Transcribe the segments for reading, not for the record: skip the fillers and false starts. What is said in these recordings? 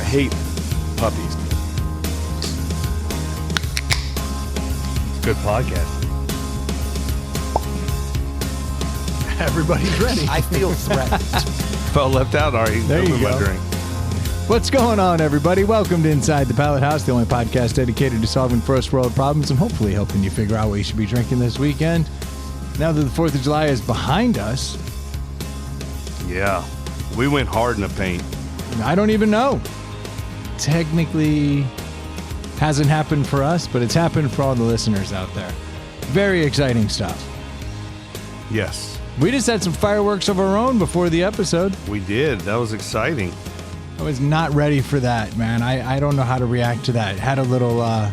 hate puppies. Good podcast. Everybody's ready. I feel threatened. Felt left out already. There you go. My drink. What's going on, everybody? Welcome to Inside the Pallet House, the only podcast dedicated to solving first world problems and hopefully helping you figure out what you should be drinking this weekend. Now that the 4th of July is behind us, Yeah. We went hard in the paint. I don't even know. Technically, hasn't happened for us, but it's happened for all the listeners out there. Very exciting stuff. Yes. We just had some fireworks of our own before the episode. We did. That was exciting. I was not ready for that, man. I don't know how to react to that. It had a little, well,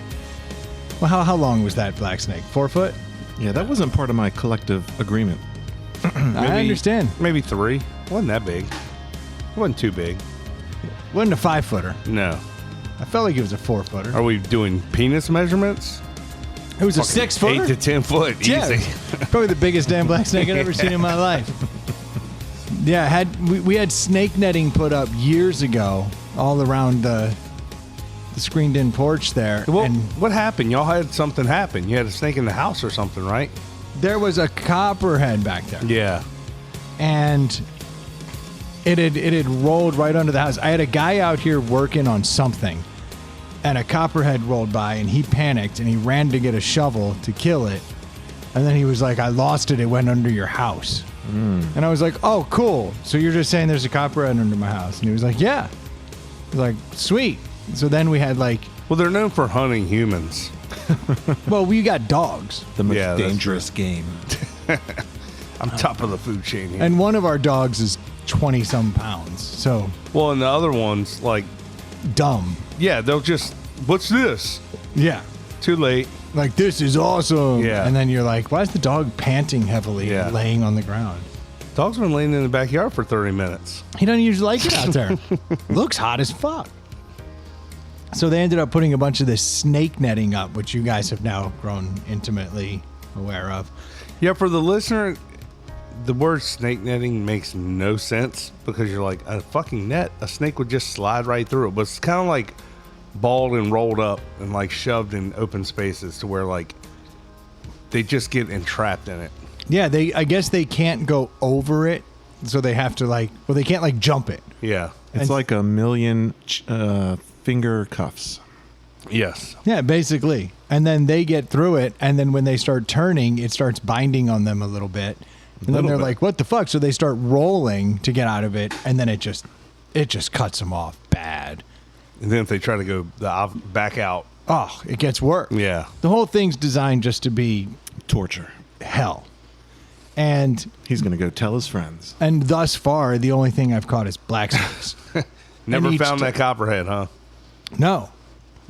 how long was that black snake? 4 foot? Yeah, that wasn't part of my collective agreement. I understand. Maybe 3. Wasn't that big. It wasn't too big. Wasn't a 5-footer. No. I felt like it was a 4-footer. Are we doing penis measurements? It was a Fucking 6-footer? 8 to 10 foot. Yeah, Easy. probably the biggest damn black snake I've ever seen in my life. Yeah, we had snake netting put up years ago all around the screened-in porch there. Well, and what happened? Y'all had something happen. You had a snake in the house or something, right? there was a copperhead back there. Yeah. And it had rolled right under the house. I had a guy out here working on something, and a copperhead rolled by, and he panicked, and he ran to get a shovel to kill it. And then he was like, I lost it. It went under your house. And I was like, oh, cool. So you're just saying there's a copperhead under my house? And he was like, yeah. I was like, sweet. So then we had like, Well, they're known for hunting humans. well, we got dogs. The most Yeah, that's dangerous game. I'm top of the food chain here. And one of our dogs is 20-some pounds. So Well, and the other ones, like, dumb. yeah, they'll just, what's this? Yeah. Too late. Like, this is awesome. Yeah. And then you're like, why is the dog panting heavily Yeah. and laying on the ground? Dog's been laying in the backyard for 30 minutes. He doesn't usually like it out there. Looks hot as fuck. So they ended up putting a bunch of this snake netting up, which you guys have now grown intimately aware of. Yeah, for the listener, the word snake netting makes no sense because you're like, a fucking net, a snake would just slide right through it. But it's kind of like balled and rolled up and like shoved in open spaces to where like they just get entrapped in it. Yeah, I guess they can't go over it, so they have to they can't like jump it. Yeah. It's like a million finger cuffs. Yes. Yeah, basically. And then they get through it, and then when they start turning, it starts binding on them a little bit. And then they're like, what the fuck? So they start rolling to get out of it, and then it just cuts them off bad. And then if they try to go back out. Oh, it gets worse. Yeah. The whole thing's designed just to be Torture. hell. And He's going to go tell his friends. thus far, the only thing I've caught is black snakes. Never And each found that copperhead, huh? No.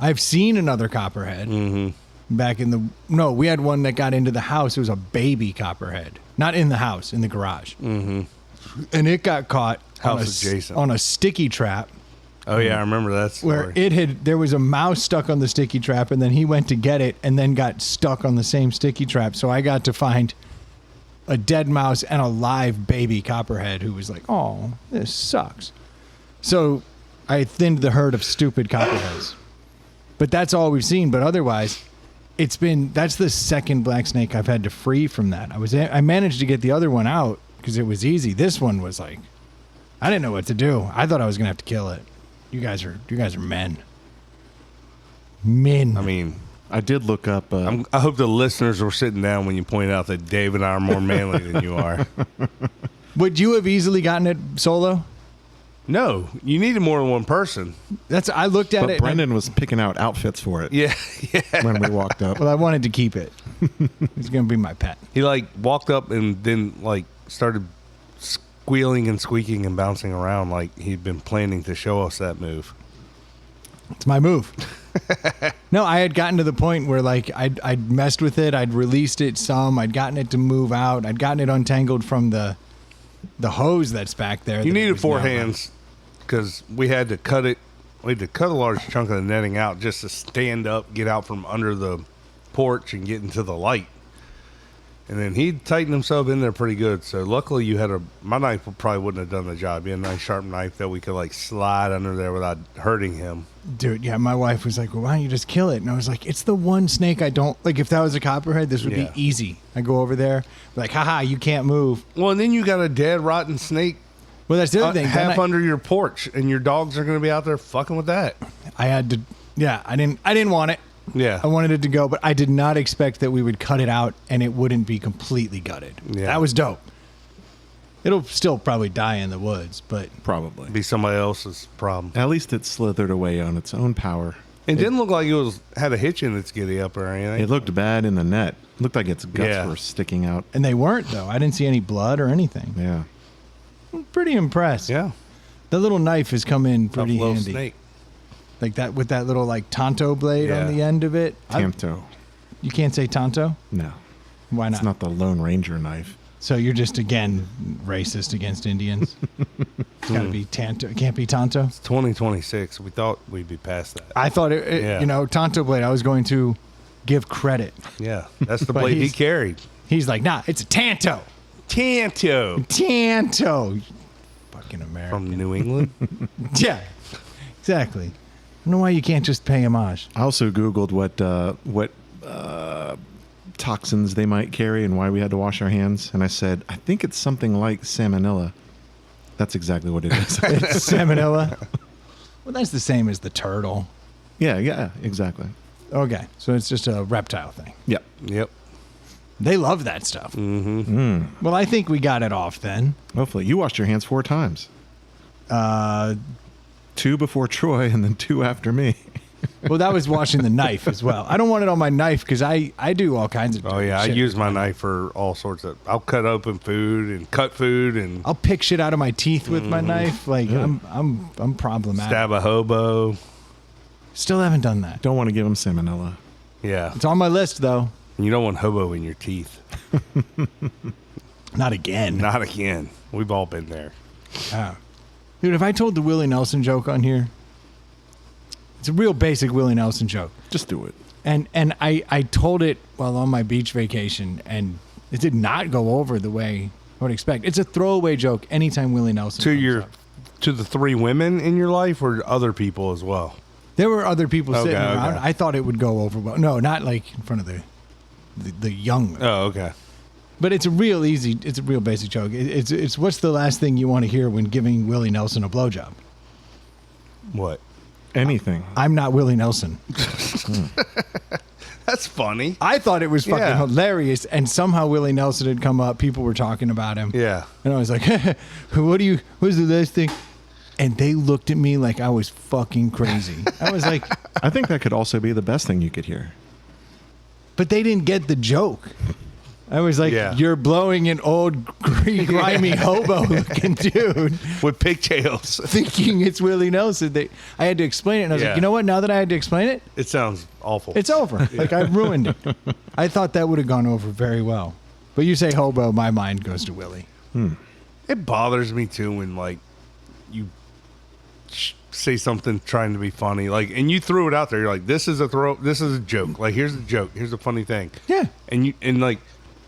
I've seen another copperhead. Back in the... No, we had one that got into the house. It was a baby copperhead. Not in the house, in the garage. And it got caught House adjacent. on a sticky trap. Oh, yeah, I remember that story. Where there was a mouse stuck on the sticky trap, and then he went to get it and then got stuck on the same sticky trap. So I got to find a dead mouse and a live baby copperhead who was like, oh, this sucks. So I thinned the herd of stupid copperheads. But that's all we've seen. But otherwise, that's the second black snake I've had to free from that. I managed to get the other one out because it was easy. This one was like, I didn't know what to do. I thought I was going to have to kill it. You guys are men. Men. I mean, I did look up. I hope the listeners were sitting down when you point out that Dave and I are more manly than you are. Would you have easily gotten it solo? No, you needed more than one person. I looked at but it. Brendan was picking out outfits for it. Yeah, yeah. When we walked up. Well, I wanted to keep it. It's going to be my pet. He like walked up and then like started squealing and squeaking and bouncing around like he'd been planning to show us that move. It's my move. No, I had gotten to the point where like I'd messed with it. I'd released it some. I'd gotten it to move out. I'd gotten it untangled from the hose that's back there. You needed 4 hands because we had to cut it. We had to cut a large chunk of the netting out just to stand up, get out from under the porch and get into the light. And then he tightened himself in there pretty good. So luckily you had my knife probably wouldn't have done the job. You had a nice sharp knife that we could like slide under there without hurting him. Dude, yeah, my wife was like, well, why don't you just kill it? And I was like, it's the one snake I don't, like if that was a copperhead, this would be easy. I go over there, like, haha, you can't move. Well, and then you got a dead, rotten snake. Well, that's the other thing. Half under your porch, and your dogs are going to be out there fucking with that. I had to, I didn't want it. Yeah. I wanted it to go, but I did not expect that we would cut it out and it wouldn't be completely gutted. Yeah. That was dope. It'll still probably die in the woods, but Probably. Be somebody else's problem. At least it slithered away on its own power. It didn't look like it had a hitch in its giddy up or anything. It looked bad in the net. It looked like its guts were sticking out. and they weren't though. I didn't see any blood or anything. Yeah. I'm pretty impressed. Yeah. The little knife has come in Tough pretty little handy. snake. Like that with that little like Tonto blade on the end of it. Tamto. You can't say Tonto? No. Why not? It's not the Lone Ranger knife. So you're just again racist against Indians. It's got to be Tanto. It can't be Tonto. It's 2026. We thought we'd be past that. I thought Tonto blade. I was going to give credit. Yeah. That's the But blade he he's- carried. He's like, nah, it's a Tanto. Tanto. Tanto. Fucking American. From New England. Yeah, exactly. I don't know why you can't just pay homage. I also Googled what toxins they might carry and why we had to wash our hands. And I said, I think it's something like salmonella. That's exactly what it is. It's salmonella. Well, that's the same as the turtle. Yeah, exactly. Okay, so it's just a reptile thing. Yep. Yep. They love that stuff. Mm-hmm. Well, I think we got it off then. Hopefully. You washed your hands 4 times. 2 before Troy and then 2 after me. Well, that was washing the knife as well. I don't want it on my knife because I do all kinds of Oh yeah, I shit. use my knife for all sorts of. I'll cut open food and cut food and I'll pick shit out of my teeth with my knife. Like I'm problematic. stab a hobo. Still haven't done that. Don't want to give him salmonella. Yeah, It's on my list though. you don't want hobo in your teeth. Not again. Not again. We've all been there. Dude, have I told the Willie Nelson joke on here? It's a real basic Willie Nelson joke. Just do it. And I told it while on my beach vacation, and it did not go over the way I would expect. It's a throwaway joke anytime Willie Nelson comes up. To the 3 women in your life or other people as well. There were other people sitting around. okay. I thought it would go over well. No, not like in front of the young. Oh, okay. But it's a real basic joke. It's what's the last thing you want to hear when giving Willie Nelson a blowjob? What? Anything. I'm not Willie Nelson. That's funny. I thought it was fucking Yeah. hilarious, and somehow Willie Nelson had come up. People were talking about him. Yeah. And I was like, what's the last thing? And they looked at me like I was fucking crazy. I was like, I think that could also be the best thing you could hear. but they didn't get the joke. I was like, Yeah. you're blowing an old, grimy hobo-looking dude, With pigtails. thinking it's Willie Nelson. I had to explain it, and I was Yeah. like, you know what? Now that I had to explain it, It sounds awful. it's over. Like, I ruined it. I thought that would have gone over very well. But you say hobo, my mind goes to Willie. It bothers me too when like you say something trying to be funny, like, and you threw it out there. You're like, this is a joke. Like, here's a joke. Here's a funny thing. Yeah. And like,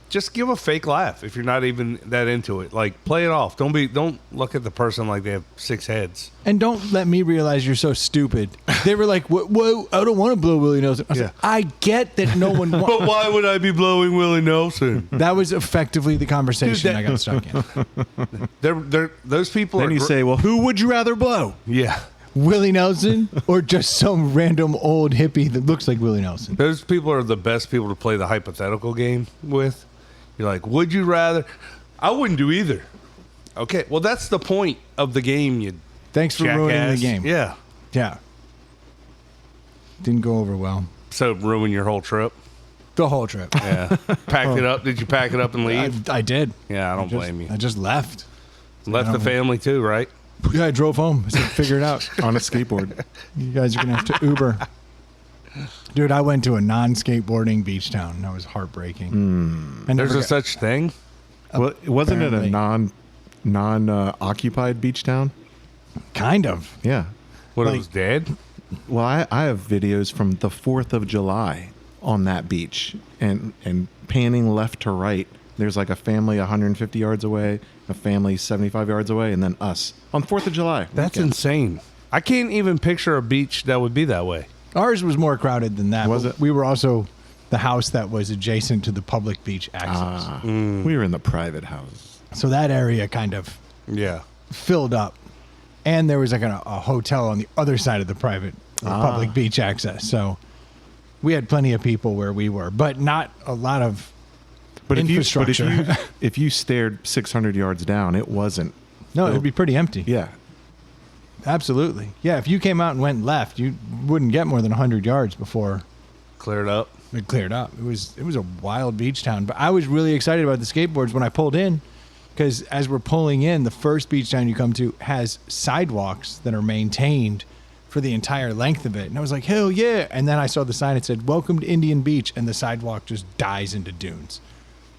just give a fake laugh if you're not even that into it. Like, play it off. Don't look at the person like they have 6 heads. And don't let me realize you're so stupid. They were like, "Whoa, I don't want to blow Willie Nelson." I was Yeah. like, I get that no one wants. But why would I be blowing Willie Nelson? That was effectively the conversation Dude, I got stuck in. They're those people. Then you say, well, who would you rather blow? yeah. Willie Nelson or just some random old hippie that looks like Willie Nelson? Those people are the best people to play the hypothetical game with. You're like, would you rather? I wouldn't do either. Okay, well, that's the point of the game, you Thanks for jackass. ruining the game. Yeah. Yeah. Didn't go over well. So ruin your whole trip. The whole trip. Yeah. Packed it up. Did you pack it up and leave? I did. Yeah, I don't blame you. I just left. Left the family too, right? Yeah, I drove home. I said, figure it out. On a skateboard. You guys are going to have to Uber. Dude, I went to a non-skateboarding beach town. That was heartbreaking. I never There's a got- such thing. Well, wasn't it a Apparently. non-occupied beach town? kind of. Yeah. What, Like- it was dead? Well, I have videos from the 4th of July on that beach, and panning left to right. There's like a family 150 yards away, a family 75 yards away, and then us on 4th of July. That's weekend. insane. I can't even picture a beach that would be that way. Ours was more crowded than that. Was but it? We were also the house that was adjacent to the public beach access. We were in the private house. So that area kind of Yeah. filled up. And there was like a hotel on the other side of the public beach access. So we had plenty of people where we were, but not a lot of infrastructure. If you stared 600 yards down, it wasn't. No, it'd be pretty empty. Yeah. Absolutely. Yeah, if you came out and went left, you wouldn't get more than 100 yards before Cleared up. it cleared up. It was a wild beach town. But I was really excited about the skateboards when I pulled in, because as we're pulling in, the first beach town you come to has sidewalks that are maintained for the entire length of it. And I was like, hell yeah. And then I saw the sign that said, "Welcome to Indian Beach," and the sidewalk just dies into dunes.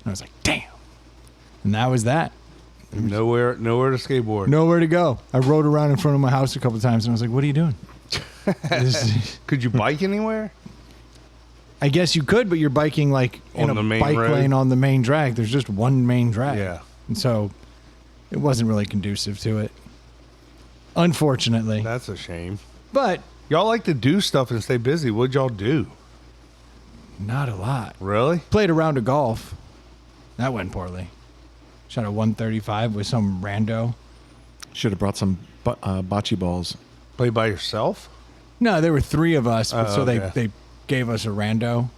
And I was like, damn. And that was that. Nowhere to skateboard. Nowhere to go. I rode around in front of my house a couple times and I was like, what are you doing? Could you bike anywhere? I guess you could, but you're biking like in On the a main bike road? lane on the main drag. There's just one main drag. Yeah. And so it wasn't really conducive to it, unfortunately. That's a shame. But Y'all like to do stuff and stay busy. What'd y'all do? not a lot. Really? Played a round of golf. That went poorly. Shot a 135 with some rando. Should have brought some bocce balls. Play by yourself? No, there were three of us, but Oh, so okay. they gave us a rando.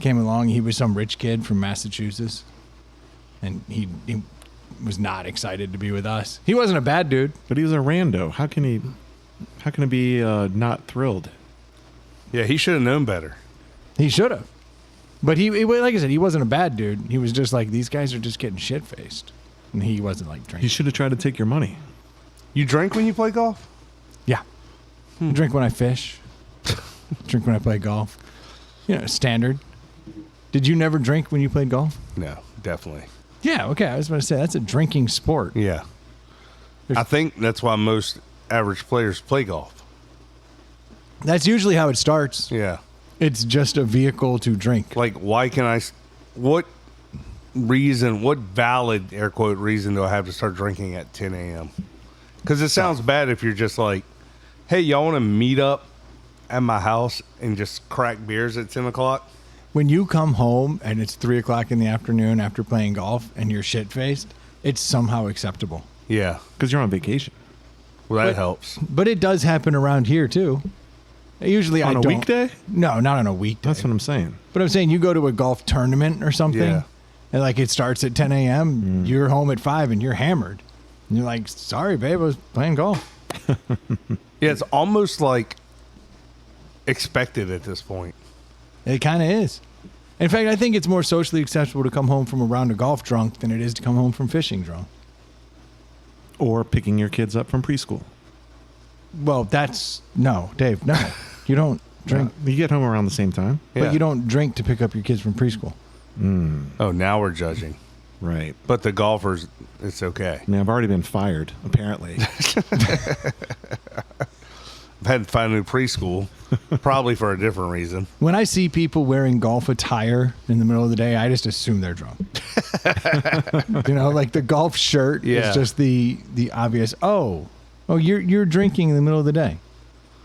Came along. He was some rich kid from Massachusetts, and he was not excited to be with us. He wasn't a bad dude. But he was a rando. How can he be not thrilled? Yeah, he should have known better. He should have. But he, like I said, he wasn't a bad dude. He was just like, these guys are just getting shit faced, and he wasn't like He drinking. should have tried to take your money. You drink when you play golf? Yeah, I drink when I fish. Drink when I play golf. You know, standard. Did you never drink when you played golf? No, definitely. Yeah. Okay, I was about to say that's a drinking sport. Yeah. I think that's why most average players play golf. That's usually how it starts. Yeah. It's just a vehicle to drink. Like, why can I? What valid air quote reason do I have to start drinking at 10 a.m.? Because it sounds bad if you're just like, hey, y'all want to meet up at my house and just crack beers at 10 o'clock? When you come home and it's 3 o'clock in the afternoon after playing golf and you're shit faced, it's somehow acceptable. Yeah. Because you're on vacation. Well, that But- helps. But it does happen around here too. Usually I On a don't. weekday? No, not on a weekday. That's what I'm saying. But I'm saying you go to a golf tournament or something, Yeah. and like it starts at 10 a.m. You're home at 5 and you're hammered. And you're like, sorry, babe, I was playing golf. Yeah, it's almost like expected at this point. It kind of is. In fact, I think it's more socially acceptable to come home from a round of golf drunk than it is to come home from fishing drunk. Or picking your kids up from preschool. Well, no, Dave, no. You don't drink, You get home around the same time. Yeah. but you don't drink to pick up your kids from preschool. Oh, now we're judging. Right. But the golfers, it's okay. I mean, I've already been fired, apparently. I've had to find a new preschool, probably for a different reason. When I see people wearing golf attire in the middle of the day, I just assume they're drunk. You know, like the golf shirt Yeah. is just the obvious, oh, you're drinking in the middle of the day.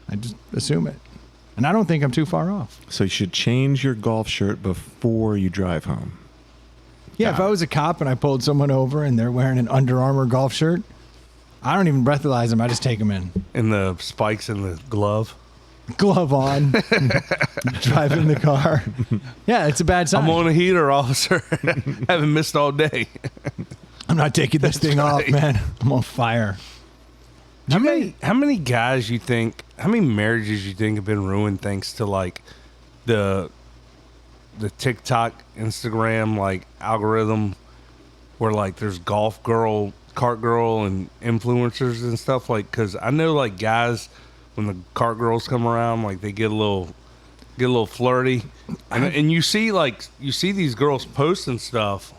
I just assume it. And I don't think I'm too far off. So you should change your golf shirt before you drive home. Yeah, if I was a cop and I pulled someone over and they're wearing an Under Armour golf shirt, I don't even breathalyze them. I just take them in. And the spikes in the glove. Glove on, driving the car. Yeah, it's a bad sign. I'm on a heater, officer. Haven't missed all day. I'm not taking this thing off, right. man. I'm on fire. How many guys you think, how many marriages you think have been ruined thanks to like the TikTok, Instagram like algorithm where like there's golf girl, cart girl and influencers and stuff, like, because I know like guys when the cart girls come around, like they get a little flirty, and you see these girls posting stuff.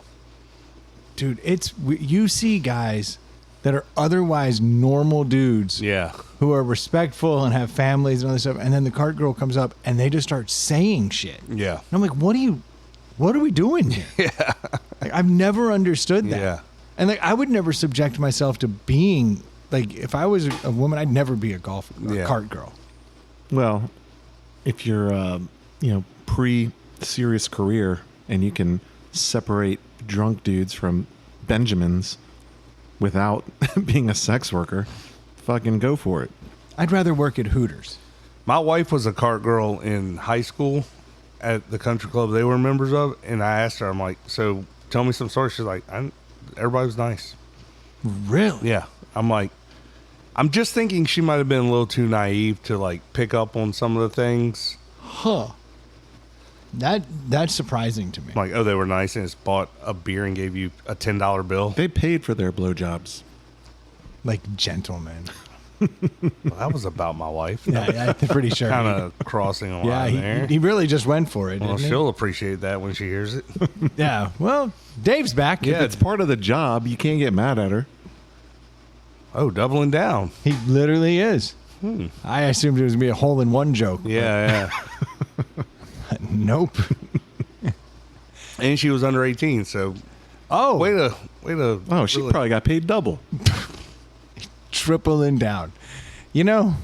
Dude, you see guys that are otherwise normal dudes Yeah. who are respectful and have families and all this stuff, and then the cart girl comes up and they just start saying shit. Yeah. And I'm like, what are we doing here? Yeah. Like, I've never understood that. Yeah. And like, I would never subject myself to being like, if I was a woman, I'd never be a cart girl. Well, if you're, pre-serious career and you can separate drunk dudes from Benjamins without being a sex worker, fucking go for it. I'd rather work at Hooters. My wife was a cart girl in high school at the country club they were members of, and I asked her, I'm like, so tell me some stories. She's like, everybody was nice. Really? Yeah. I'm like, I'm just thinking she might have been a little too naive to like pick up on some of the things. Huh. That's surprising to me. I'm like, oh, they were nice and just bought a beer and gave you a $10 bill. They paid for their blowjobs. Like gentlemen. Well, that was about my wife. Yeah, I'm pretty sure. Kind of crossing a line there. He really just went for it. Well, didn't she'll appreciate that when she hears it. he? Yeah. Well, Dave's back. If it's part of the job, you can't get mad at her. Oh, doubling down. He literally is. I assumed it was going to be a hole-in-one joke. Yeah, yeah. Nope. And she was under 18, so Oh, way to Oh, she really- probably got paid double. tripling down. You know,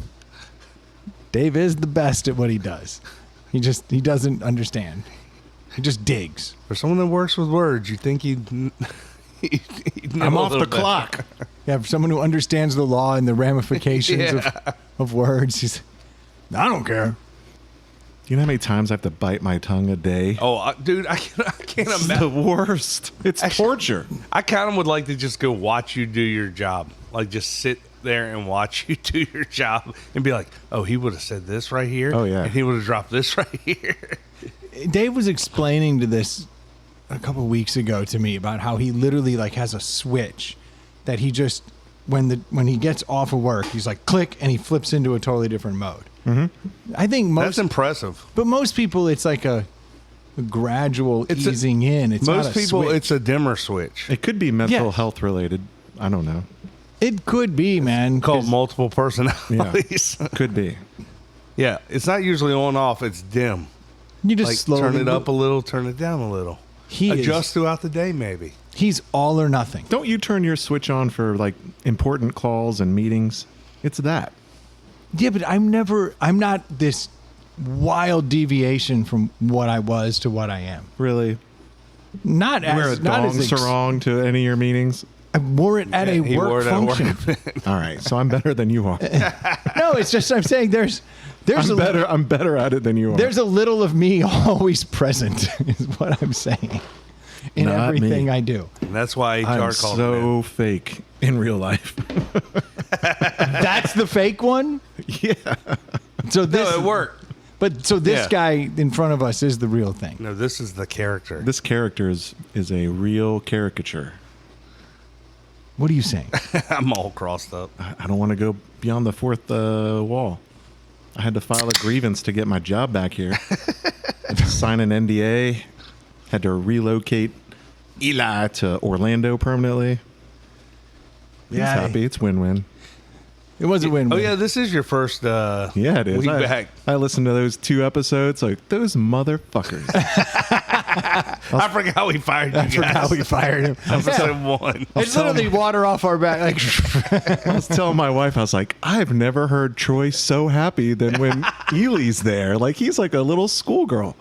Dave is the best at what he does. He doesn't understand. He just digs. For someone that works with words, you think he'd know I'm a off the little better. clock. Yeah, for someone who understands the law and the ramifications of words, I don't care. You know how many times I have to bite my tongue a day? Oh, dude, I can't It's imagine. the worst. It's torture. I kind of would like to just go watch you do your job. Like, just sit there and watch you do your job and be like, oh, he would have said this right here. Oh, yeah. And he would have dropped this right here. Dave was explaining to this a couple of weeks ago to me about how he literally like has a switch that he just when he gets off of work, he's like click and he flips into a totally different mode. Mm-hmm. I think That's impressive. but most people it's like a gradual easing in. It's Most not a people, switch. it's a dimmer switch. It could be mental Yeah. health related. I don't know. It could be, man. Called 'cause multiple personalities. Yeah. Could be. It's not usually on off. It's dim. you just Like slowly turn it up a little, turn it down a little. Adjust throughout the day, maybe. He's all or nothing. Don't you turn your switch on for like important calls and meetings? It's that. Yeah, but I'm not this wild deviation from what I was to what I am. Really? Not Wear a as not dong as sarong to any of your meetings? I wore it at a He wore work it at work. function. All right, so I'm better than you are. No, it's just I'm saying there's I'm better at it than you are. there's a little of me always present is what I'm saying in Not everything me. I do. And that's why HR I'm called so fake in real life. That's the fake one. Yeah. No, So this it worked. But so this Yeah. guy in front of us is the real thing. No, this is the character. This character is a real caricature. What are you saying? I'm all crossed up. I don't want to go beyond the fourth wall. I had to file a grievance to get my job back here. Had to sign an NDA. Had to relocate Eli to Orlando permanently. He's Yeah. happy. It's win-win. It was a win-win. Oh yeah, this is your first Yeah, it is. week back. I listened to those 2 episodes. Like, those motherfuckers. I forgot we fired you I forgot we fired him. Episode 1. It's literally water off our back. Like, I was telling my wife, I was like, I've never heard Troy so happy than when Ely's there. Like, he's like a little schoolgirl.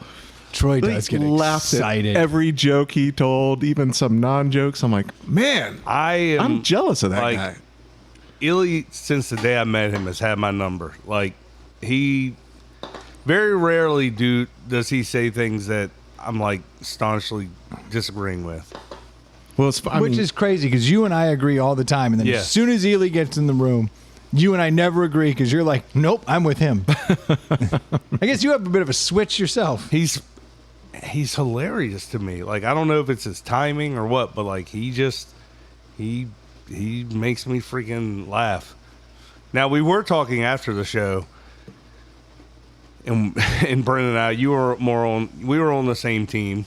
Troy He does get laughed excited. at every joke he told, even some non-jokes. I'm like, man, I'm jealous of that like, guy. Illy, since the day I met him, has had my number. Like, he very rarely does he say things that I'm like staunchly disagreeing with. Well, Which is crazy because you and I agree all the time. And then Yeah. as soon as Ely gets in the room, you and I never agree because you're like, nope, I'm with him. I guess you have a bit of a switch yourself. He's hilarious to me. Like, I don't know if it's his timing or what, but like he makes me freaking laugh. Now, we were talking after the show, and Brendan and I, we were on the same team.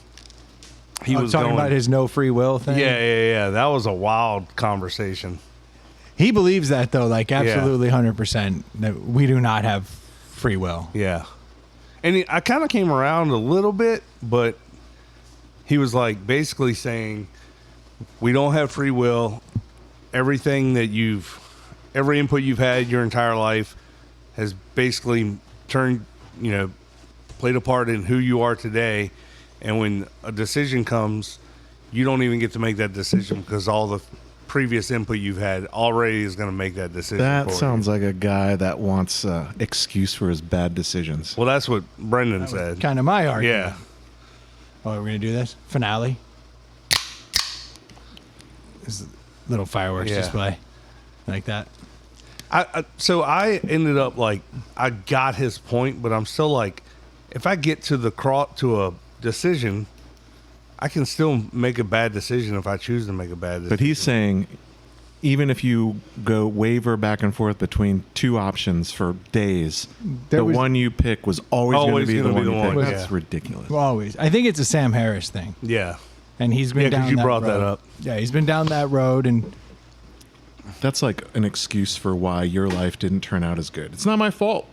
He was talking going about his no free will thing. Yeah. That was a wild conversation. He believes that, though, like absolutely 100%, that we do not have free will. Yeah. And I kind of came around a little bit, but he was like basically saying we don't have free will. Everything that every input you've had your entire life has basically turned, played a part in who you are today. And when a decision comes, you don't even get to make that decision because all the previous input you've had already is going to make that decision. That sounds like a guy that wants excuse for his bad decisions. Well, that's what Brendan said. Kind of my argument. Yeah. Oh, we're going to do this? Finale. This is a little fireworks display. Like that. So I ended up I got his point, but I'm still like, if I get to to a decision, I can still make a bad decision if I choose to make a bad decision. But he's saying, even if you go waver back and forth between two options for days, the one you pick was always going to be the one you pick. That's ridiculous. Always. I think it's a Sam Harris thing. Yeah. And he's been down that road. You brought that up. Yeah, he's been down that road, and that's like an excuse for why your life didn't turn out as good. It's not my fault.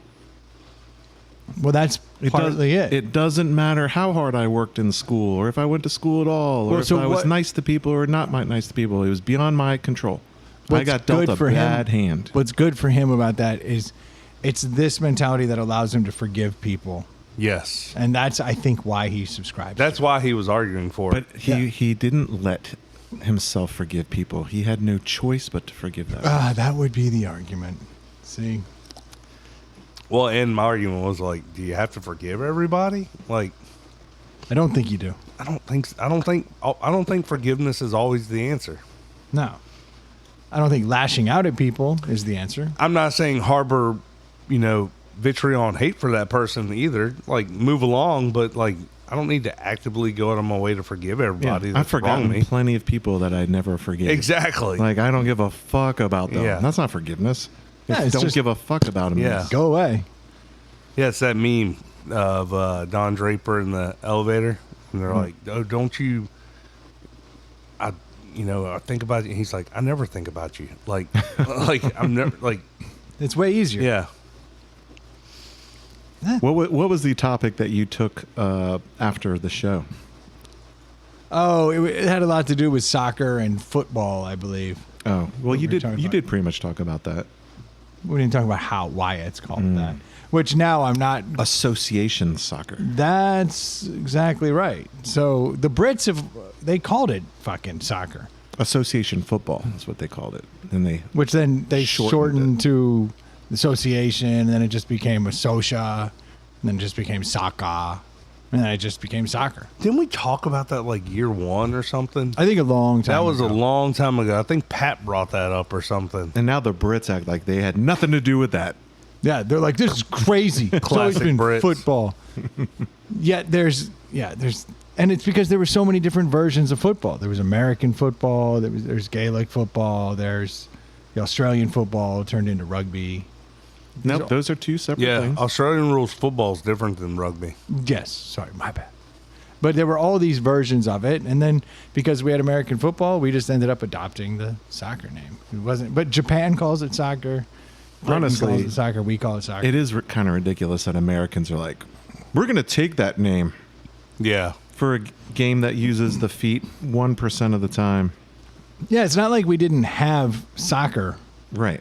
Well, that's partly it. It doesn't matter how hard I worked in school, or if I went to school at all, or if I was nice to people or not nice to people. It was beyond my control. I got dealt a bad hand. What's good for him about that is it's this mentality that allows him to forgive people. Yes. And that's, I think, why he subscribes. That's why he was arguing for it. But he didn't let himself forgive people. He had no choice but to forgive them. That would be the argument. See? Well, and my argument was do you have to forgive everybody? I don't think you do. I don't think forgiveness is always the answer. No. I don't think lashing out at people is the answer. I'm not saying harbor, vitriol and hate for that person either. Move along, but I don't need to actively go out of my way to forgive everybody. I've forgotten plenty of people that I never forgave. Exactly. I don't give a fuck about them. Yeah. That's not forgiveness. Yeah, don't give a fuck about them. Yeah. Go away. Yeah, it's that meme of Don Draper in the elevator. And they're like, oh, don't you... I think about you. And he's like, I never think about you. I'm never, It's way easier. Yeah. What was the topic that you took after the show? Oh, it had a lot to do with soccer and football, I believe. Oh, well, you did pretty much talk about that. We didn't talk about why it's called that. Which now I'm not... Association soccer. That's exactly right. So the Brits they called it fucking soccer. Association football is what they called it. And which then they shortened to association, and then it just became associa, and then it just became soccer, and then it just became soccer. Didn't we talk about that year one or something? I think a long time ago. That was a long time ago. I think Pat brought that up or something. And now the Brits act like they had nothing to do with that. Yeah, they're like, this is crazy. It's always been Brits. Football. Yet there's, and it's because there were so many different versions of football. There was American football, there's Gaelic football, there's the Australian football turned into rugby. No, those are two separate things. Australian rules football is different than rugby. Yes, sorry, my bad. But there were all these versions of it, and then because we had American football, we just ended up adopting the soccer name. It wasn't, but Japan calls it soccer. Honestly, calls it soccer. We call it soccer. It is kind of ridiculous that Americans are like, we're going to take that name. Yeah. For a game that uses the feet 1% of the time. Yeah, it's not like we didn't have soccer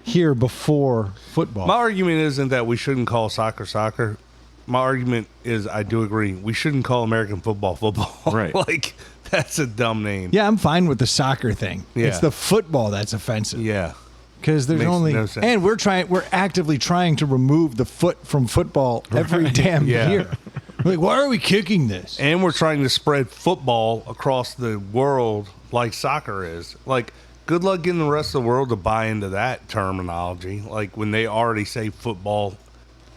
here before football. My argument isn't that we shouldn't call soccer. My argument is I do agree. We shouldn't call American football. Right. That's a dumb name. Yeah, I'm fine with the soccer thing. Yeah. It's the football that's offensive. Yeah. Because there's only no sense. And we're actively trying to remove the foot from football every damn year. Like, why are we kicking this? And we're trying to spread football across the world like soccer is. Good luck getting the rest of the world to buy into that terminology. When they already say football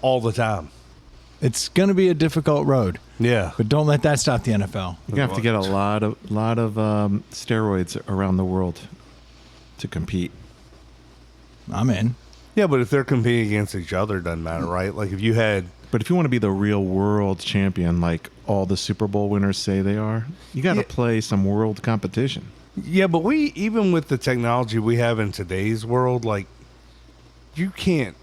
all the time. It's going to be a difficult road. Yeah. But don't let that stop the NFL. You're going to have to get a lot of steroids around the world to compete. I'm in. Yeah, but if they're competing against each other, it doesn't matter, right? If you had... But if you want to be the real world champion, like all the Super Bowl winners say they are, you got to play some world competition. Yeah, but we, even with the technology we have in today's world, like, you can't.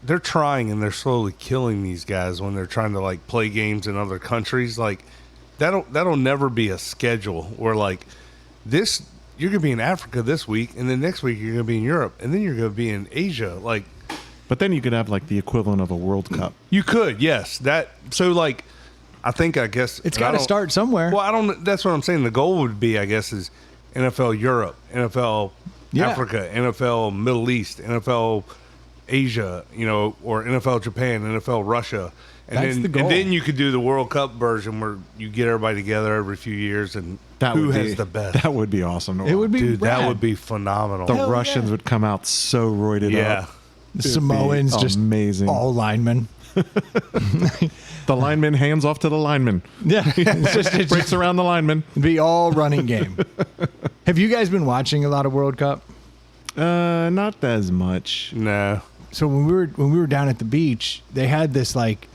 They're trying and they're slowly killing these guys when they're trying to like play games in other countries. Like, that'll never be a schedule where like this you're gonna be in Africa this week, and then next week you're gonna be in Europe, and then you're gonna be in Asia. Like, But then you could have like the equivalent of a World Cup. you could, yes. That so like I guess It's and I got to don't- start somewhere. Well, I don't. That's what I'm saying. The goal would be, I guess, is NFL Europe, NFL Yeah. Africa, NFL Middle East, NFL Asia, or NFL Japan, NFL Russia, and That's then the goal. and then you could do the World Cup version where you get everybody together every few years and That who would has be, the best. That would be awesome. to It would watch. be Dude, rad. that would be phenomenal. The Hell Russians yeah. would come out so roided yeah. up. The It'd Samoans be just amazing. all linemen. The lineman hands off to the lineman. Yeah, it's Breaks around the lineman. be all running game. Have you guys been watching a lot of World Cup? Not as much. No. So when we were down at the beach, they had this like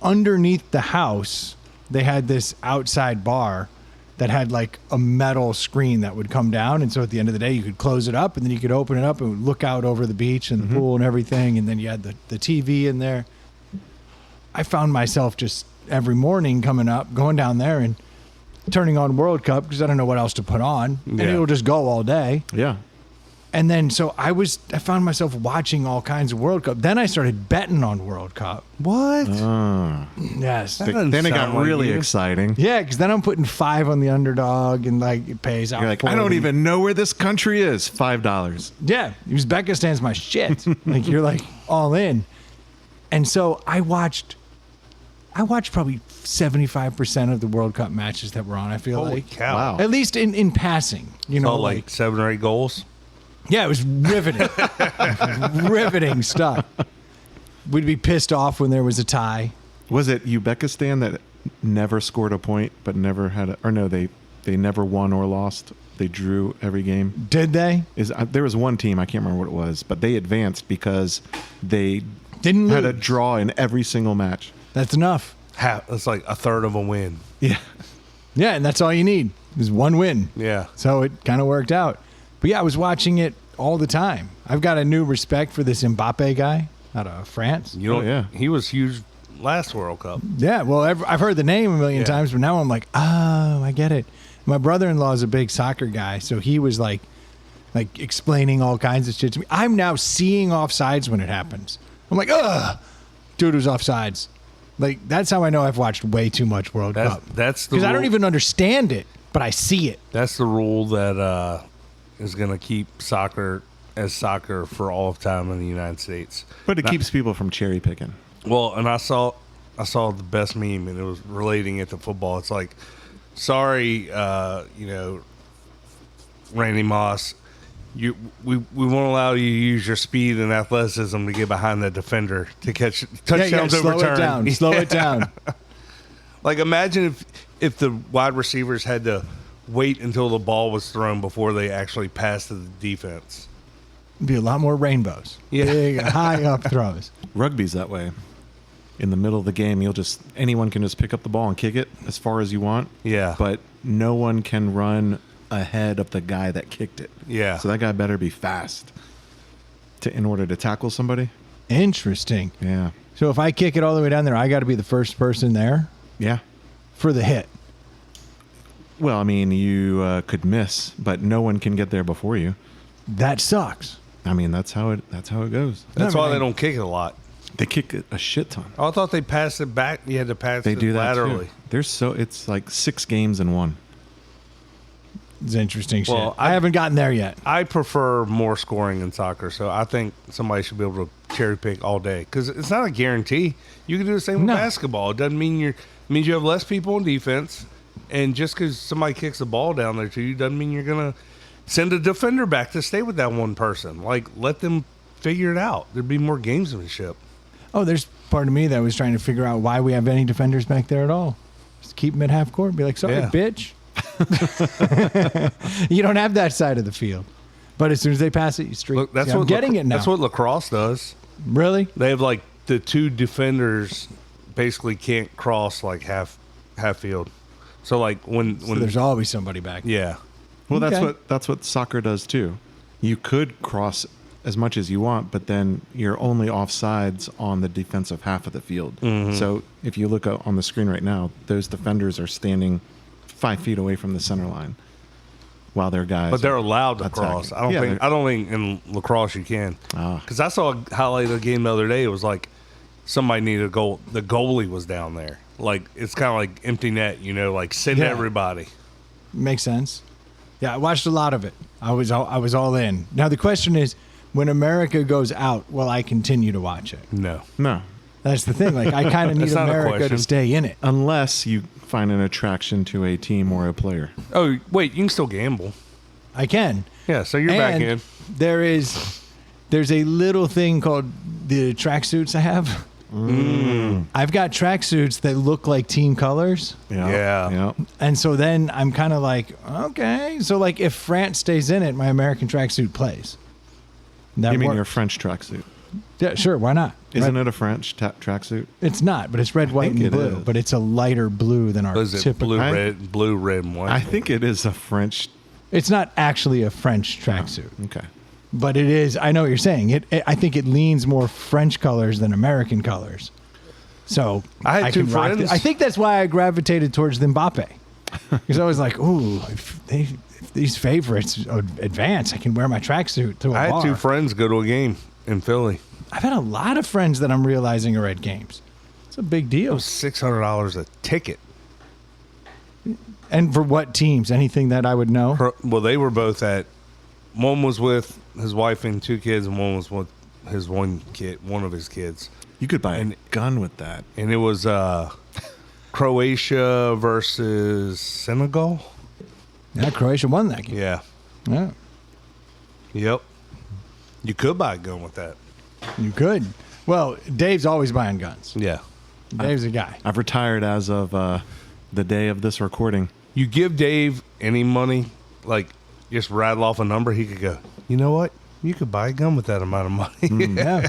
underneath the house, they had this outside bar that had like a metal screen that would come down, and so at the end of the day you could close it up and then you could open it up and look out over the beach and the pool and everything, and then you had the TV in there. I found myself just every morning going down there and turning on World Cup because I don't know what else to put on, and Yeah. it'll just go all day. Yeah. And then so I found myself watching all kinds of World Cup. Then I started betting on World Cup. What? Yes. doesn't Then it sound got like really you. exciting. Yeah, because then I'm putting 5 on the underdog and like it pays out. You're like, I don't 40. even know where this country is. $5. Yeah, Uzbekistan's my shit. Like you're like all in. And so I watched probably 75% of the World Cup matches that were on. I feel Holy like cow. Wow. at least in passing, Oh, like 7 or 8 goals? yeah, it was riveting, riveting stuff. We'd be pissed off when there was a tie. Was it Uzbekistan that never scored a point but never had a, or no, they never won or lost. They drew every game. Did they? There was one team, I can't remember what it was, but they advanced because they Didn't had a lose. draw in every single match. That's enough. That's like a third of a win. Yeah. Yeah, and that's all you need is one win. Yeah. So it kind of worked out. But yeah, I was watching it all the time. I've got a new respect for this Mbappe guy out of France. You know, yeah. He was huge last World Cup. Yeah, well, I've heard the name a million Yeah. times, but now I'm like, oh, I get it. My brother-in-law is a big soccer guy, so he was like explaining all kinds of shit to me. I'm now seeing offsides when it happens. I'm like, ugh, dude was offsides. Like, that's how I know I've watched way too much World Cup. That's the Because I don't rule- even understand it, but I see it. That's the rule that is going to keep soccer as soccer for all of time in the United States. But it keeps people from cherry picking. Well, and I saw the best meme, and it was relating it to football. It's like, sorry, Randy Moss, we won't allow you to use your speed and athleticism to get behind the defender to catch Yeah, you gotta touchdowns slow overturned. it down. Slow it down. Like, imagine if the wide receivers had to wait until the ball was thrown before they actually passed to the defense. Be a lot more rainbows. Yeah. Big, high up throws. Rugby's that way. In the middle of the game, anyone can just pick up the ball and kick it as far as you want. Yeah. But no one can run ahead of the guy that kicked it. Yeah. So that guy better be fast in order to tackle somebody. Interesting. Yeah. So if I kick it all the way down there, I got to be the first person there Yeah. for the hit. Well, I mean, you could miss, but no one can get there before you. That sucks. I mean, that's how it goes. That's I mean, why they don't kick it a lot. They kick it a shit ton. Oh, I thought they passed it back. You had to pass They it do that laterally. too. It's like 6 games in one. It's interesting Well, shit. I haven't gotten there yet. I prefer more scoring in soccer, so I think somebody should be able to cherry pick all day because it's not a guarantee. You can do the same with No. basketball. It doesn't mean it means you have less people on defense, and just because somebody kicks the ball down there to you doesn't mean you're gonna send a defender back to stay with that one person. Like, let them figure it out. There'd be more gamesmanship. Oh, there's part of me that was trying to figure out why we have any defenders back there at all. Just keep them at half court. Be like, sorry, Yeah. bitch. You don't have that side of the field. But as soon as they pass it, you streak. Look, that's See, I'm what getting it now. That's what lacrosse does. Really? They have like the two defenders basically can't cross like half field. So like when So there's always somebody back. yeah. Well, Okay. that's what soccer does too. You could cross as much as you want, but then you're only offsides on the defensive half of the field. So if you look on the screen right now, those defenders are standing 5 feet away from the center line, while their guys. But they're allowed to attacking. cross. Yeah, I don't think in lacrosse you can. Because I saw a highlight of the game the other day. It was like somebody needed a goal. The goalie was down there. Like it's kind of like empty net, like send Yeah. everybody. Makes sense. Yeah, I watched a lot of it. I was all in. Now the question is, when America goes out, will I continue to watch it? No. No, That's the thing. Like I kind of need That's not a America to question. stay in it. unless you find an attraction to a team or a player. Oh wait, you can still gamble. I can. Yeah, so you're back And in. There's a little thing called the tracksuits I have. I've got tracksuits that look like team colors. Yeah. And so then I'm kind of like, okay. So like if France stays in it, my American tracksuit plays. That You mean works. your French tracksuit? Yeah, sure. Why not? Isn't it a French tracksuit? It's not, but it's red, white, think and it blue. is. But it's a lighter blue than our Was it typical. blue, red, and white? I think it is a French. It's not actually a French tracksuit, Okay. but it is. I know what you're saying. I think it leans more French colors than American colors. So I had two can rock friends- I think that's why I gravitated towards the Mbappe, because I was like, ooh, if these favorites advance, I can wear my tracksuit to a I bar. had two friends go to a game in Philly. I've had a lot of friends that I'm realizing are at games. It's a big It deal. was $600 a ticket. And for what teams? Anything that I would know? Well, they were both at. One was with his wife and two kids, and one was with his one of his kids, You could buy a gun with that. and it was Croatia versus Senegal. Yeah, Croatia won that game. Yeah. Yeah, Yep. You could buy a gun with that. you could. Well, Dave's always buying guns. Yeah. Dave's a guy. I've retired as of the day of this recording. You give Dave any money, like just rattle off a number, he could go, you know what? You could buy a gun with that amount of money. Yeah.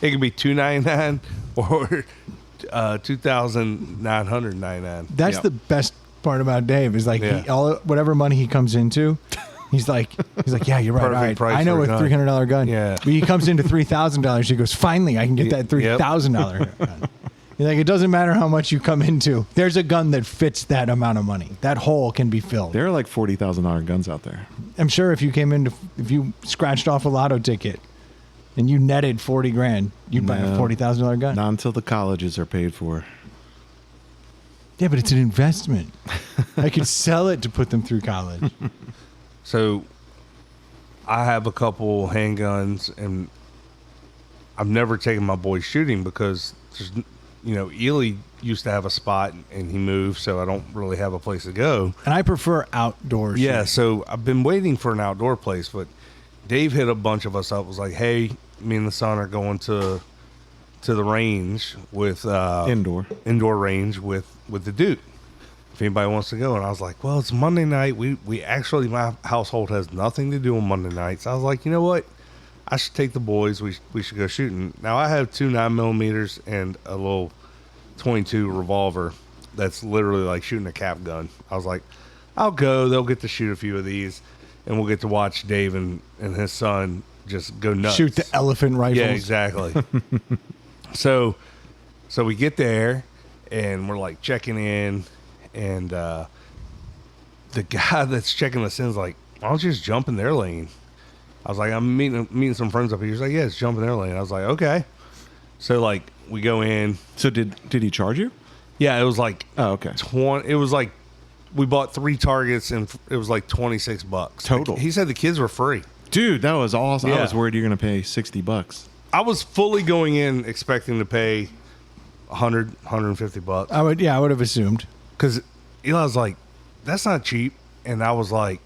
It could be $299 or $2,999. That's Yep. the best part about Dave is like Yeah. whatever money he comes into, he's like, yeah, you're right. Perfect All right, price I know for a a gun. $300 gun. Yeah. But he comes into $3,000. He goes, finally, I can get that $3,000 gun. You're like, it doesn't matter how much you come into. There's a gun that fits that amount of money. That hole can be filled. There are like $40,000 guns out there. I'm sure if you scratched off a lotto ticket and you netted 40 grand, you'd buy a No. $40,000 gun. Not until the colleges are paid for. Yeah, but it's an investment. I could sell it to put them through college. So I have a couple handguns, and I've never taken my boys shooting because there's, Ely used to have a spot and he moved, so I don't really have a place to go. And I prefer outdoors. Yeah, so I've been waiting for an outdoor place, but Dave hit a bunch of us up. Was like, hey, me and the son are going to the range with Indoor. range with the Duke. If anybody wants to go, and I was like, well, it's Monday night. We actually, my household has nothing to do on Monday nights. I was like, you know what? I should take the boys. We should go shooting. Now I have 2 9mm and a little 22 revolver that's literally like shooting a cap gun. I was like, I'll go. They'll get to shoot a few of these, and we'll get to watch Dave and his son just go nuts. Shoot the elephant rifles. Yeah, exactly. So we get there, and we're like checking in, and the guy that's checking us in is like, why don't you just jump in their lane? I was like, I'm meeting some friends up here. He's like, yeah, just jump in their lane. I was like, okay. So like we go in. So did he charge you? Yeah, it was like Oh, okay. 20. It was like we bought 3 targets, and it was like $26 Total. He said the kids were free. Dude, that was awesome. Yeah. I was worried you're going to pay $60. I was fully going in expecting to pay $150. I would have assumed. Because Eli was like, that's not cheap. And I was like,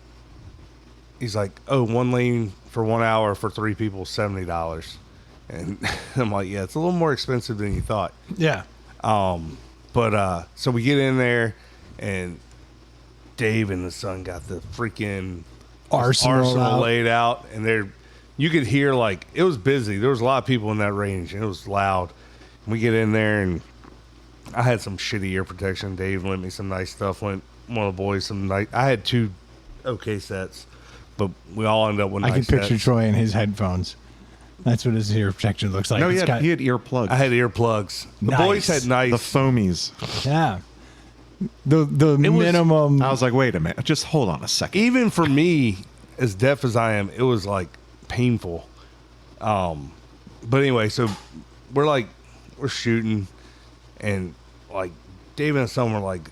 he's like, oh, 1 lane for 1 hour for 3 people, $70. And I'm like, yeah, it's a little more expensive than you thought. Yeah. But so we get in there, and Dave and the son got the freaking Arsenal out. laid out. And you could hear, like, it was busy. There was a lot of people in that range, and it was loud. We get in there, and I had some shitty ear protection. Dave lent me some nice stuff. Lent one of the boys some nice. I had 2 okay sets, but we all ended up with I nice can picture sets. Troy in his headphones. That's what his ear protection looks like. No, he It's had earplugs. I had earplugs. The Nice. boys had nice. the foamies. yeah. The was- minimum. I was like, wait a minute, just hold on a second. Even for me, as deaf as I am, it was like painful. But anyway, so we're shooting, and like David and son were like,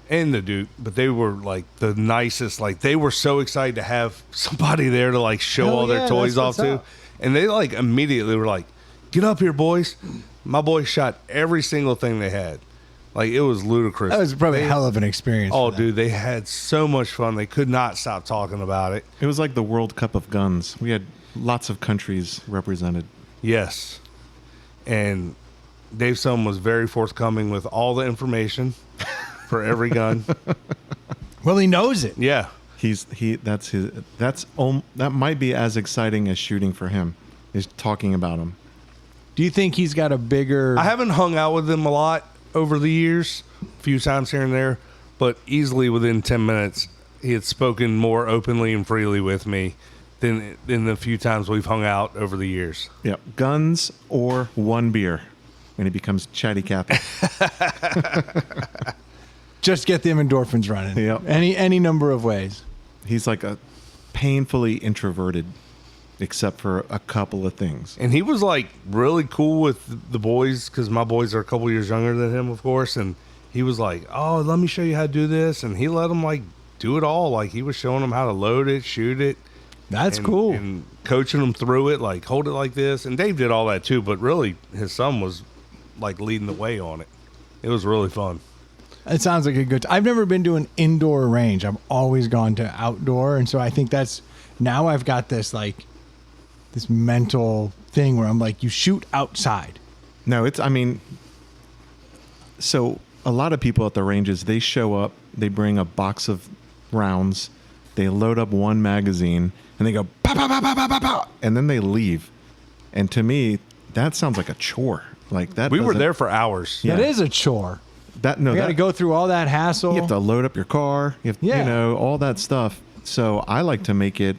and the Duke, but they were like the nicest. Like they were so excited to have somebody there to like show Hell all their yeah, toys that's off what's to, up. and they like immediately were like, "Get up here, boys!" My boys shot every single thing they had. Like it was ludicrous. That was probably a hell of an experience. Oh, for them. dude, they had so much fun. They could not stop talking about it. It was like the World Cup of guns. We had lots of countries represented. Yes. And Dave's son was very forthcoming with all the information for every gun. Well, he knows it. Yeah. That might be as exciting as shooting for him, is talking about him. Do you think he's got a bigger? I haven't hung out with him a lot over the years, a few times here and there, but easily within 10 minutes, he had spoken more openly and freely with me than the few times we've hung out over the years. Yeah, guns or one beer, and he becomes chatty Cathy. Just get them endorphins running. Yep. Any number of ways. He's like a painfully introverted, except for a couple of things. And he was like really cool with the boys because my boys are a couple years younger than him, of course. And he was like, "Oh, let me show you how to do this." And he let them like do it all. Like he was showing them how to load it, shoot it. That's and, cool. And coaching them through it, like hold it like this. And Dave did all that too, but really his son was like leading the way on it. It was really fun. It sounds like a good. I've never been to an indoor range. I've always gone to outdoor, and so I think that's now I've got this like this mental thing where I'm like, you shoot outside. No, so a lot of people at the ranges, they show up, they bring a box of rounds, they load up one magazine, and they go, pow, pow, pow, pow, pow, pow, pow, and then they leave. And to me, that sounds like a chore. Like that. We were doesn't- there for hours. Yeah. That is a chore. That no, You got to that, go through all that hassle. you have to load up your car. You have, Yeah. you know, all that stuff. So I like to make it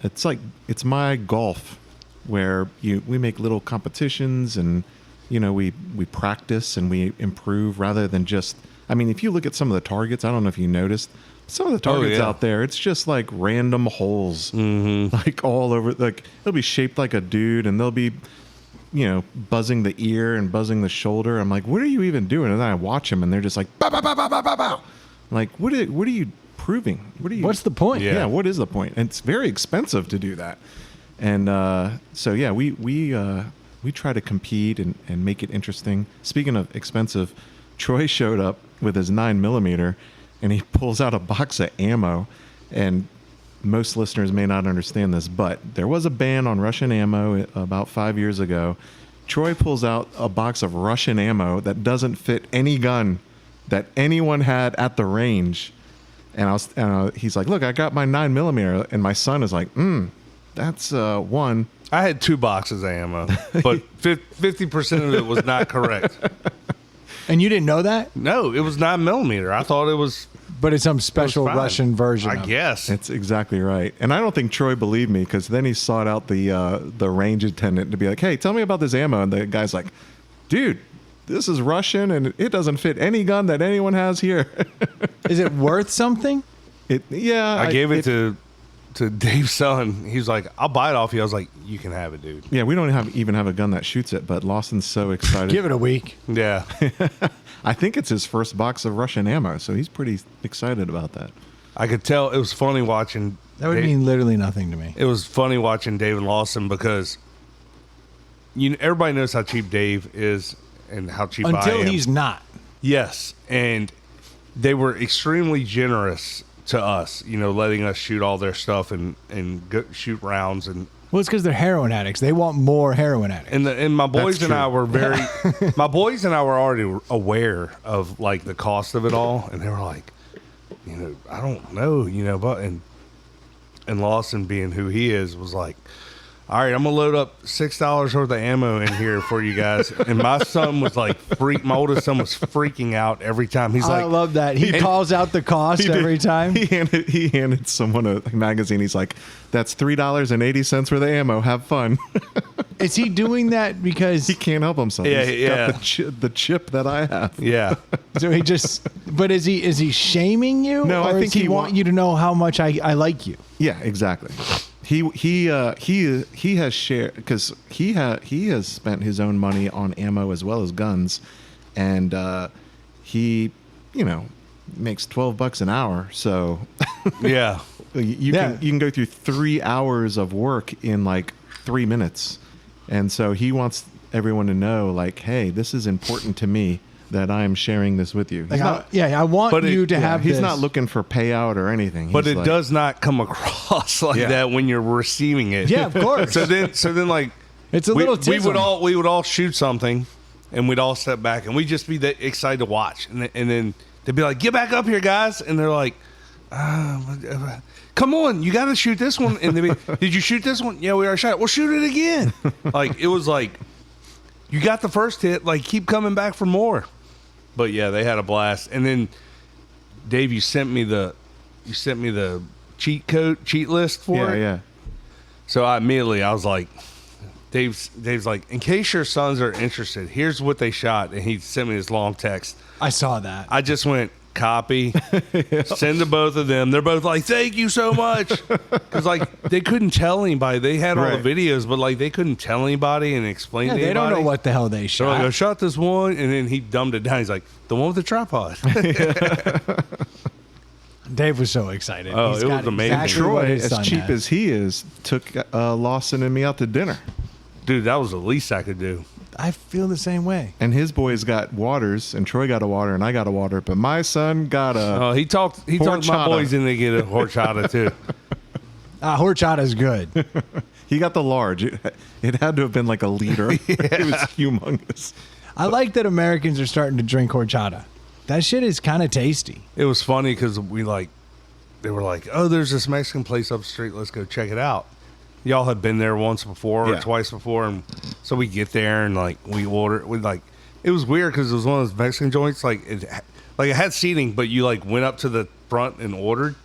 it's my golf, where we make little competitions and we practice and we improve rather than just. I mean, if you look at some of the targets, I don't know if you noticed some of the targets yeah. out there. It's just like random holes, like all over. Like it'll be shaped like a dude, and they'll be, buzzing the ear and buzzing the shoulder. I'm like, what are you even doing? And then I watch them, and they're just like, bow, bow, bow, bow, bow, bow, bow. I'm like, what are you proving? What's the point? Yeah. Yeah, what is the point? And it's very expensive to do that. And so yeah, we try to compete and make it interesting. Speaking of expensive, Troy showed up with his 9mm, and he pulls out a box of ammo. And most listeners may not understand this, but there was a ban on Russian ammo about 5 years ago. Troy pulls out a box of Russian ammo that doesn't fit any gun that anyone had at the range. And he's like, "Look, I got my 9mm," and my son is like, "That's one." I had 2 boxes of ammo, but 50% of it was not correct. And you didn't know that? No, it was 9mm. I thought it was. But it's some special fine. Russian version. I of it. guess. That's exactly right. And I don't think Troy believed me, because then he sought out the range attendant to be like, "Hey, tell me about this ammo." And the guy's like, "Dude, this is Russian and it doesn't fit any gun that anyone has here." Is it worth something? I gave it to Dave's son. He was like, "I'll buy it off you." I was like, "You can have it, dude." Yeah, we don't even have a gun that shoots it, but Lawson's so excited. Give it a week. Yeah. I think it's his first box of Russian ammo, so he's pretty excited about that. I could tell it was funny watching. That would mean literally nothing to me. It was funny watching Dave and Lawson because everybody knows how cheap Dave is and how cheap I am. Until he's not. Yes, and they were extremely generous to us, letting us shoot all their stuff and go shoot rounds. And Well, it's because they're heroin addicts. They want more heroin addicts. and my boys That's and I true. were my boys and I were already aware of like the cost of it all, and they were like, I don't know, but and Lawson being who he is was like, all right, I'm gonna load up $6 worth of ammo in here for you guys. And my son was like my oldest son was freaking out every time. He's like, I love that. He calls out the cost every time. He handed someone a magazine. He's like, "That's $3.80 for the ammo. Have fun." Is he doing that because He can't help himself. Yeah, He's yeah. got the chip that I have. yeah. so he just? But is he shaming you? No, I or think does he he want you to know how much I like you. Yeah, exactly. He has shared because he has spent his own money on ammo as well as guns, and he makes $12 an hour. So Yeah. you can go through 3 hours of work in like 3 minutes, and so he wants everyone to know, like, hey, this is important to me that I'm sharing this with you. Like, I want you to have. He's this. not looking for payout or anything. But He's it like, does not come across like Yeah. that when you're receiving it. Yeah, of course. So then like It's a little. we would all shoot something, and we'd all step back, and we'd just be that excited to watch, and then they'd be like, "Get back up here, guys!" And they're like, "Come on, you got to shoot this one." And they'd be, "Did you shoot this one? Yeah, we already shot it. Well, shoot it again." Like it was like, you got the first hit, like keep coming back for more. But yeah, they had a blast. And then Dave, you sent me the cheat list for it. Yeah. So I was like, Dave's like, in case your sons are interested, here's what they shot, and he sent me this long text. I saw that. I just went copy, send to both of them. They're both like, thank you so much, because like they couldn't tell anybody. They had all Right. the videos, but like they couldn't tell anybody and explain to they anybody. don't know what the hell they So shot. like, I shot this one, and then he dumbed it down. He's like, the one with the tripod. Dave was so excited. Oh, He's it got was amazing. exactly what Troy, his as son cheap has. as he is, took Lawson and me out to dinner. Dude, that was the least I could do. I feel the same way. And his boys got waters, and Troy got a water, and I got a water. But my son got a. Oh, he talked my Horchata. boys into get a horchata too. Horchata's good. He got the large. It had to have been like a liter. It was humongous. I like that Americans are starting to drink horchata. That shit is kind of tasty. It was funny because they were like, oh, there's this Mexican place up the street. Let's go check it out. Y'all had been there once before or Yeah. twice before, and so we get there and like we order. It was weird because it was one of those Mexican joints. Like it had seating, but you like went up to the front and ordered,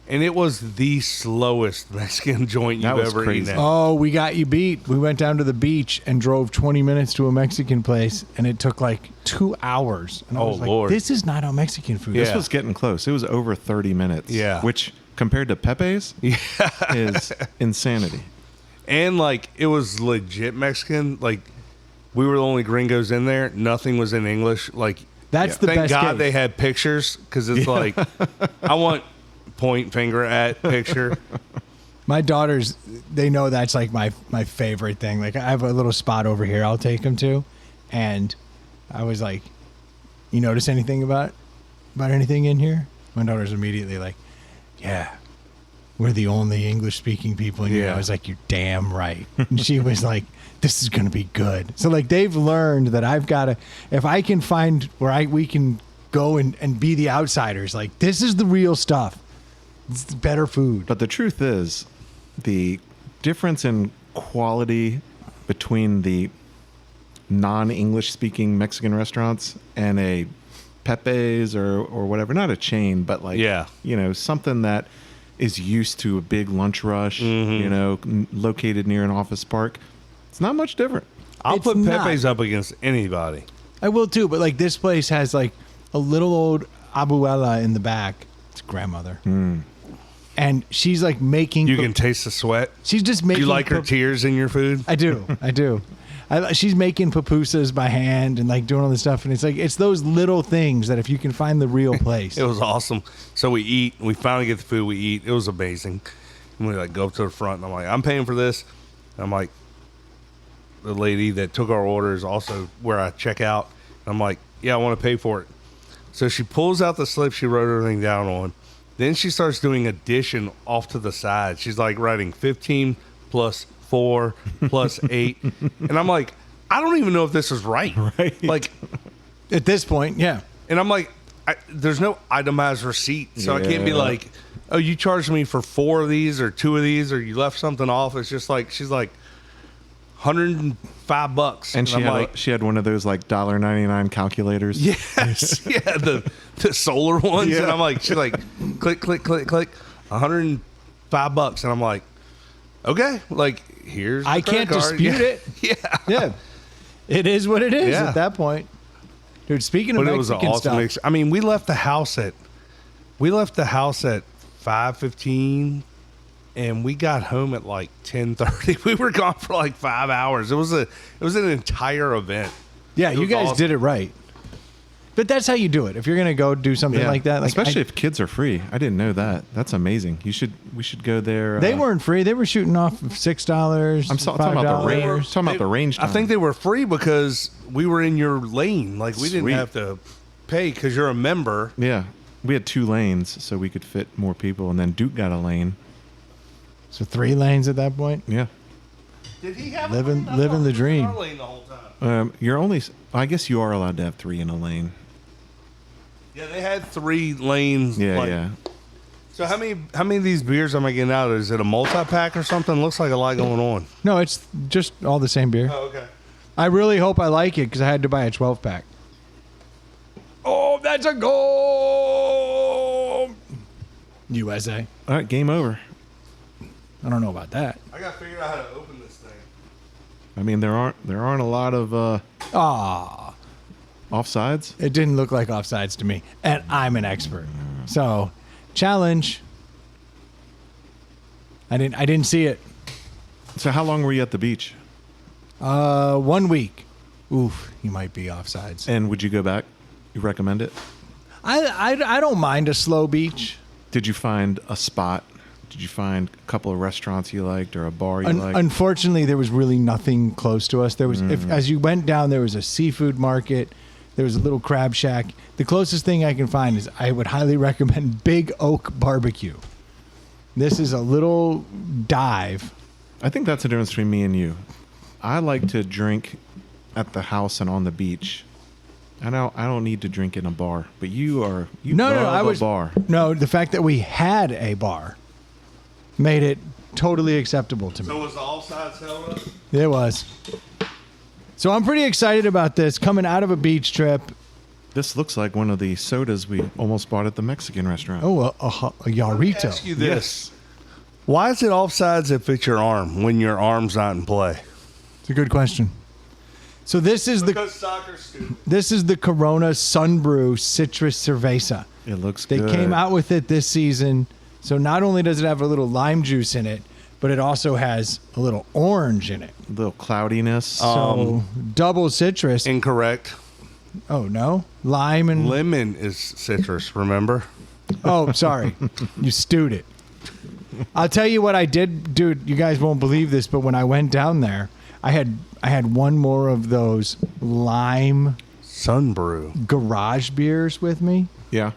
and it was the slowest Mexican joint That you've was ever crazy. eaten at. Oh, we got you beat. We went down to the beach and drove 20 minutes to a Mexican place, and it took like 2 hours. And I Oh, was like, Lord. this is not how Mexican food Yeah. is. This was getting close. It was over 30 minutes. Yeah. Which, compared to Pepe's, is insanity. And like it was legit Mexican. Like we were the only gringos in there. Nothing was in English. Like That's the thank best God case. they had pictures because it's like I want point finger at picture. My daughters, they know that's like my favorite thing. Like I have a little spot over here I'll take them to. And I was like, you notice anything about anything in here? My daughter's immediately like, yeah, we're the only English speaking people in here. Yeah. I was like, you're damn right. And she was like, this is going to be good. So like they've learned that I've got to, if I can find where we can go and be the outsiders, like this is the real stuff. It's the better food. But the truth is, the difference in quality between the non-English speaking Mexican restaurants and a Pepe's or whatever, not a chain, but like, Yeah. something that is used to a big lunch rush, located near an office park. It's not much different. I'll It's put not. Pepe's up against anybody. I will too, but like this place has like a little old abuela in the back. It's grandmother. And she's like making. You can taste the sweat. She's just Do making. you like her tears in your food? I do. She's making pupusas by hand and like doing all this stuff, and it's those little things that if you can find the real place. It was awesome. So we eat. We finally get the food. We eat. It was amazing. And we like go up to the front, and I'm like, I'm paying for this. And I'm like, the lady that took our order is also where I check out. And I'm like, yeah, I want to pay for it. So she pulls out the slip she wrote everything down on. Then she starts doing addition off to the side. She's like writing 15 plus 4 plus 8. And I'm like, I don't even know if this is right. Right. Like, At this point, yeah. and I'm like, there's no itemized receipt. So I can't be Yeah. like, oh, you charged me for 4 of these or 2 of these or you left something off. It's just like, she's like, $105. And she had one of those like $1.99 calculators. Yes, yeah, the solar ones, Yeah. and I'm like, she like click, $105, and I'm like, okay, like here's. I the credit can't card. dispute Yeah. it. Yeah, Yeah, it is what it is Yeah. at that point, dude. Speaking of but it was an Mexican awesome stuff, mix. I mean, we left the house at 5:15, and we got home at like 10:30. We were gone for like 5 hours. It was an entire event. yeah, It you was guys awesome. did it right. But that's how you do it. If you're gonna go do something Yeah. like that, like especially if kids are free. I didn't know that. That's amazing. We should go there. they weren't free. They were shooting off $6. I'm talking about the range. $5. Talking about the range I time. think they were free because we were in your lane. Like we didn't Sweet. have to pay because you're a member. Yeah, we had 2 lanes, so we could fit more people, and then Duke got a lane. So 3 lanes at that point. Yeah. Did he have Living- a lane? I living thought the he was dream. in our lane the whole time. You're only. I guess you are allowed to have 3 in a lane. Yeah, they had 3 lanes. Yeah, like- yeah. So how many of these beers am I getting out? Is it a multi-pack or something? Looks like a lot going on. No, it's just all the same beer. Oh, okay. I really hope I like it because I had to buy a 12-pack. Oh, that's a goal! USA. All right, game over. I don't know about that. I got to figure out how to open this thing. I mean, there aren't a lot of Ah, offsides. it didn't look like offsides to me, and I'm an expert. So, challenge. I didn't see it. So how long were you at the beach? 1 week. Oof, you might be offsides. And would you go back? You recommend it? I don't mind a slow beach. Did you find a spot? Did you find a couple of restaurants you liked or a bar you liked? Unfortunately, there was really nothing close to us. There was, if as you went down, there was a seafood market. There was a little crab shack. The closest thing I can find is I would highly recommend Big Oak Barbecue. This is a little dive. I think that's the difference between me and you. I like to drink at the house and on the beach. I don't need to drink in a bar, but you love a bar. No, the fact that we had a bar made it totally acceptable to me. So was the offsides held up? It was. So I'm pretty excited about this coming out of a beach trip. This looks like one of the sodas we almost bought at the Mexican restaurant. Oh, a Yarrito. Ask you this. Why is it offsides if it's your arm when your arm's not in play? It's a good question. So this is soccer's stupid. this is the Corona Sunbrew Citrus Cerveza. It looks They good. came out with it this season. So not only does it have a little lime juice in it, but it also has a little orange in it. A little cloudiness. So double citrus. Incorrect. Oh no, lime and Lemon is citrus, remember? oh, sorry, you stewed it. I'll tell you what I did, dude. You guys won't believe this, but when I went down there, I had one more of those lime Sunbrew. garage beers with me, Yeah.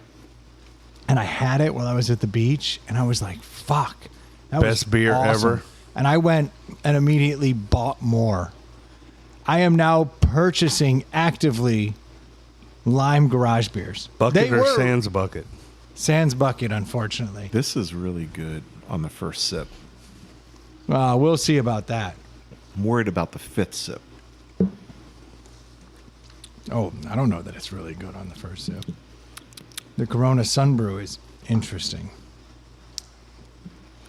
and I had it while I was at the beach, and I was like, "Fuck, that Best was beer awesome." ever. And I went and immediately bought more. I am now purchasing actively lime garage beers. Bucket They or were- Sans bucket? Sans bucket, unfortunately. This is really good on the first sip. We'll see about that. I'm worried about the 5th sip. Oh, I don't know that it's really good on the first sip. The Corona Sunbrew is interesting.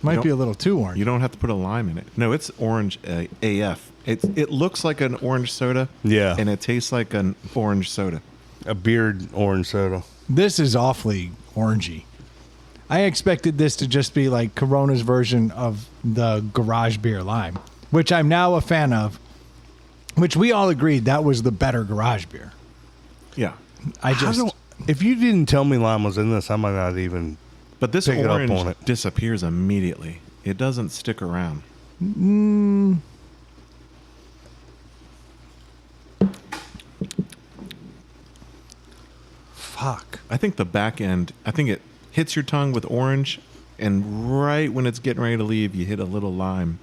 Might don't- be a little too orange. You don't have to put a lime in it. No, it's orange AF. It looks like an orange soda. Yeah. And it tastes like an orange soda. A beard orange soda. This is awfully orangey. I expected this to just be like Corona's version of the garage beer lime, which I'm now a fan of, which we all agreed that was the better garage beer. Yeah. If you didn't tell me lime was in this, I might not even. But this Pick it up orange on it. disappears immediately. It doesn't stick around. Fuck. I think the back end, it hits your tongue with orange, and right when it's getting ready to leave, you hit a little lime.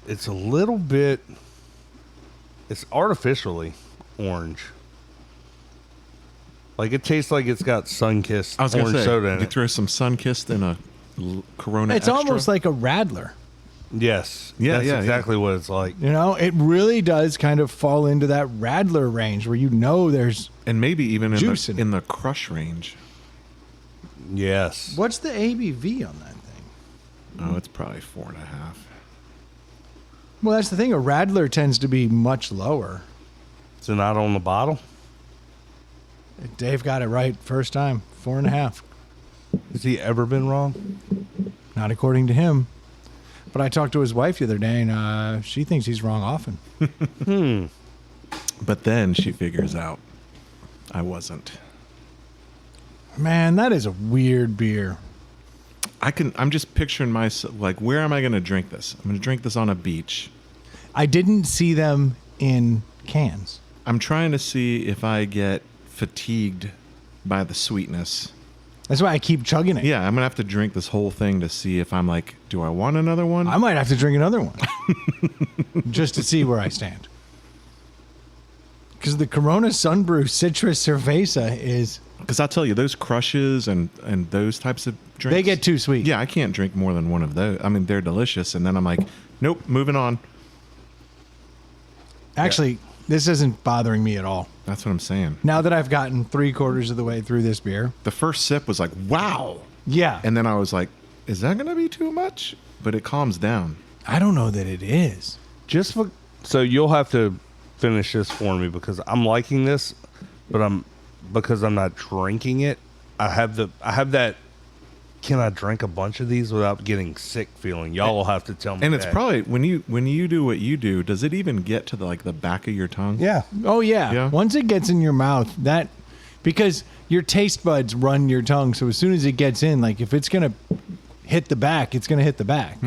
It's a little bit. It's artificially orange. Like it tastes like it's got sun-kissed I was going orange to say, soda in you it. throw some Sunkist in a Corona It's Extra. almost like a Radler. Yes. Yeah, That's yeah, exactly what it's like. You know, it really does kind of fall into that Radler range where there's And maybe even juice in it. in the crush range. Yes. What's the ABV on that thing? Oh, it's probably 4.5. Well, that's the thing. A Radler tends to be much lower. Is it not on the bottle? Dave got it right first time. 4.5. Has he ever been wrong? Not according to him. But I talked to his wife the other day, and she thinks he's wrong often. But then she figures out I wasn't. Man, that is a weird beer. I'm just picturing myself, like, where am I going to drink this? I'm going to drink this on a beach. I didn't see them in cans. I'm trying to see if I get fatigued by the sweetness. That's why I keep chugging it. Yeah, I'm going to have to drink this whole thing to see if I'm like, do I want another one? I might have to drink another one just to see where I stand. Because the Corona Sunbrew Citrus Cerveza is... Because I'll tell you, those crushes and those types of drinks. They get too sweet. Yeah, I can't drink more than one of those. I mean, they're delicious. And then I'm like, nope, moving on. Actually, this isn't bothering me at all. That's what I'm saying. Now that I've gotten 3/4 of the way through this beer. The first sip was like, wow. Yeah. And then I was like, is that going to be too much? But it calms down. I don't know that it is. So you'll have to finish this for me because I'm liking this, but because I'm not drinking it. I have that. Can I drink a bunch of these without getting sick feeling? Y'all will have to tell me. And it's that. probably when you do what you do, does it even get to the back of your tongue? Yeah. Oh, yeah. Yeah. Once it gets in your mouth, because your taste buds run your tongue. So as soon as it gets in, like if it's going to hit the back, it's going to hit the back.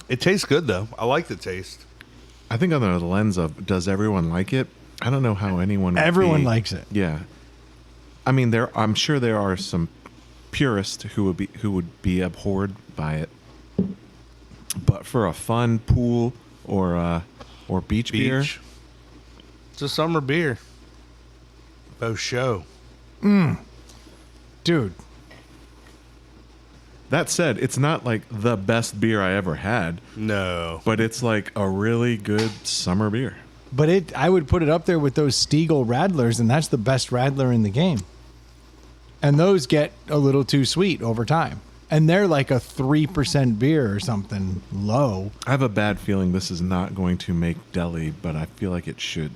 It tastes good though. I like the taste. I think under the lens of does everyone like it? I don't know how anyone would Everyone be. likes it. Yeah. I mean, I'm sure there are some purists who would be abhorred by it. But for a fun pool or beach beer, It's a summer beer. Both show. Dude, that said, it's not like the best beer I ever had, No. but it's like a really good summer beer. but I would put it up there with those Stiegel Radlers, and that's the best Radler in the game. And those get a little too sweet over time. And they're like a 3% beer or something low. I have a bad feeling this is not going to make deli, but I feel like it should.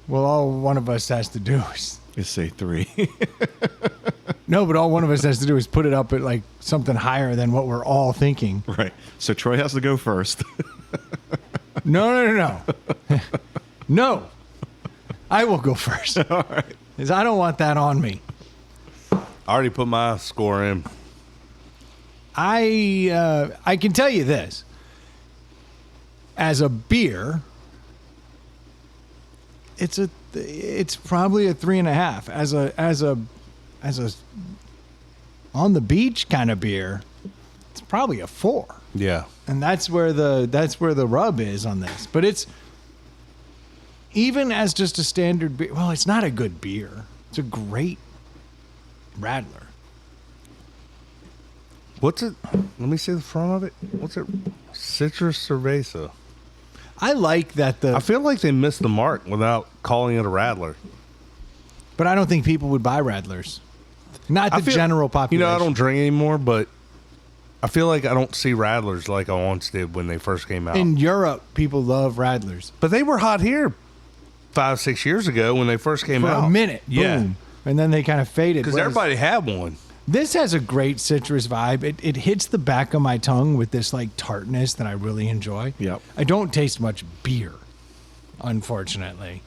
Well, all one of us has to do is... Say 3. No, but all one of us has to do is put it up at like something higher than what we're all thinking. Right. So Troy has to go first. No. No. I will go first. All right. Because I don't want that on me. I already put my score in. I can tell you this. As a beer, it's probably a 3.5. As a on the beach kind of beer, it's probably a 4. Yeah. And that's where the rub is on this. But it's even as just a standard beer. Well, it's not a good beer. It's a great Radler. What's it? Let me see the front of it. What's it? Citrus Cerveza. I like that I feel like they missed the mark without calling it a Radler. but I don't think people would buy Radlers. Not the general population. I don't drink anymore, but I feel like I don't see Radlers like I once did when they first came out. In Europe, people love Radlers. But they were hot here 5-6 years ago when they first came For out. a minute, Yeah. boom. And then they kind of faded. Because Whereas everybody had one. This has a great citrus vibe. It hits the back of my tongue with this like tartness that I really enjoy. Yep. I don't taste much beer, unfortunately.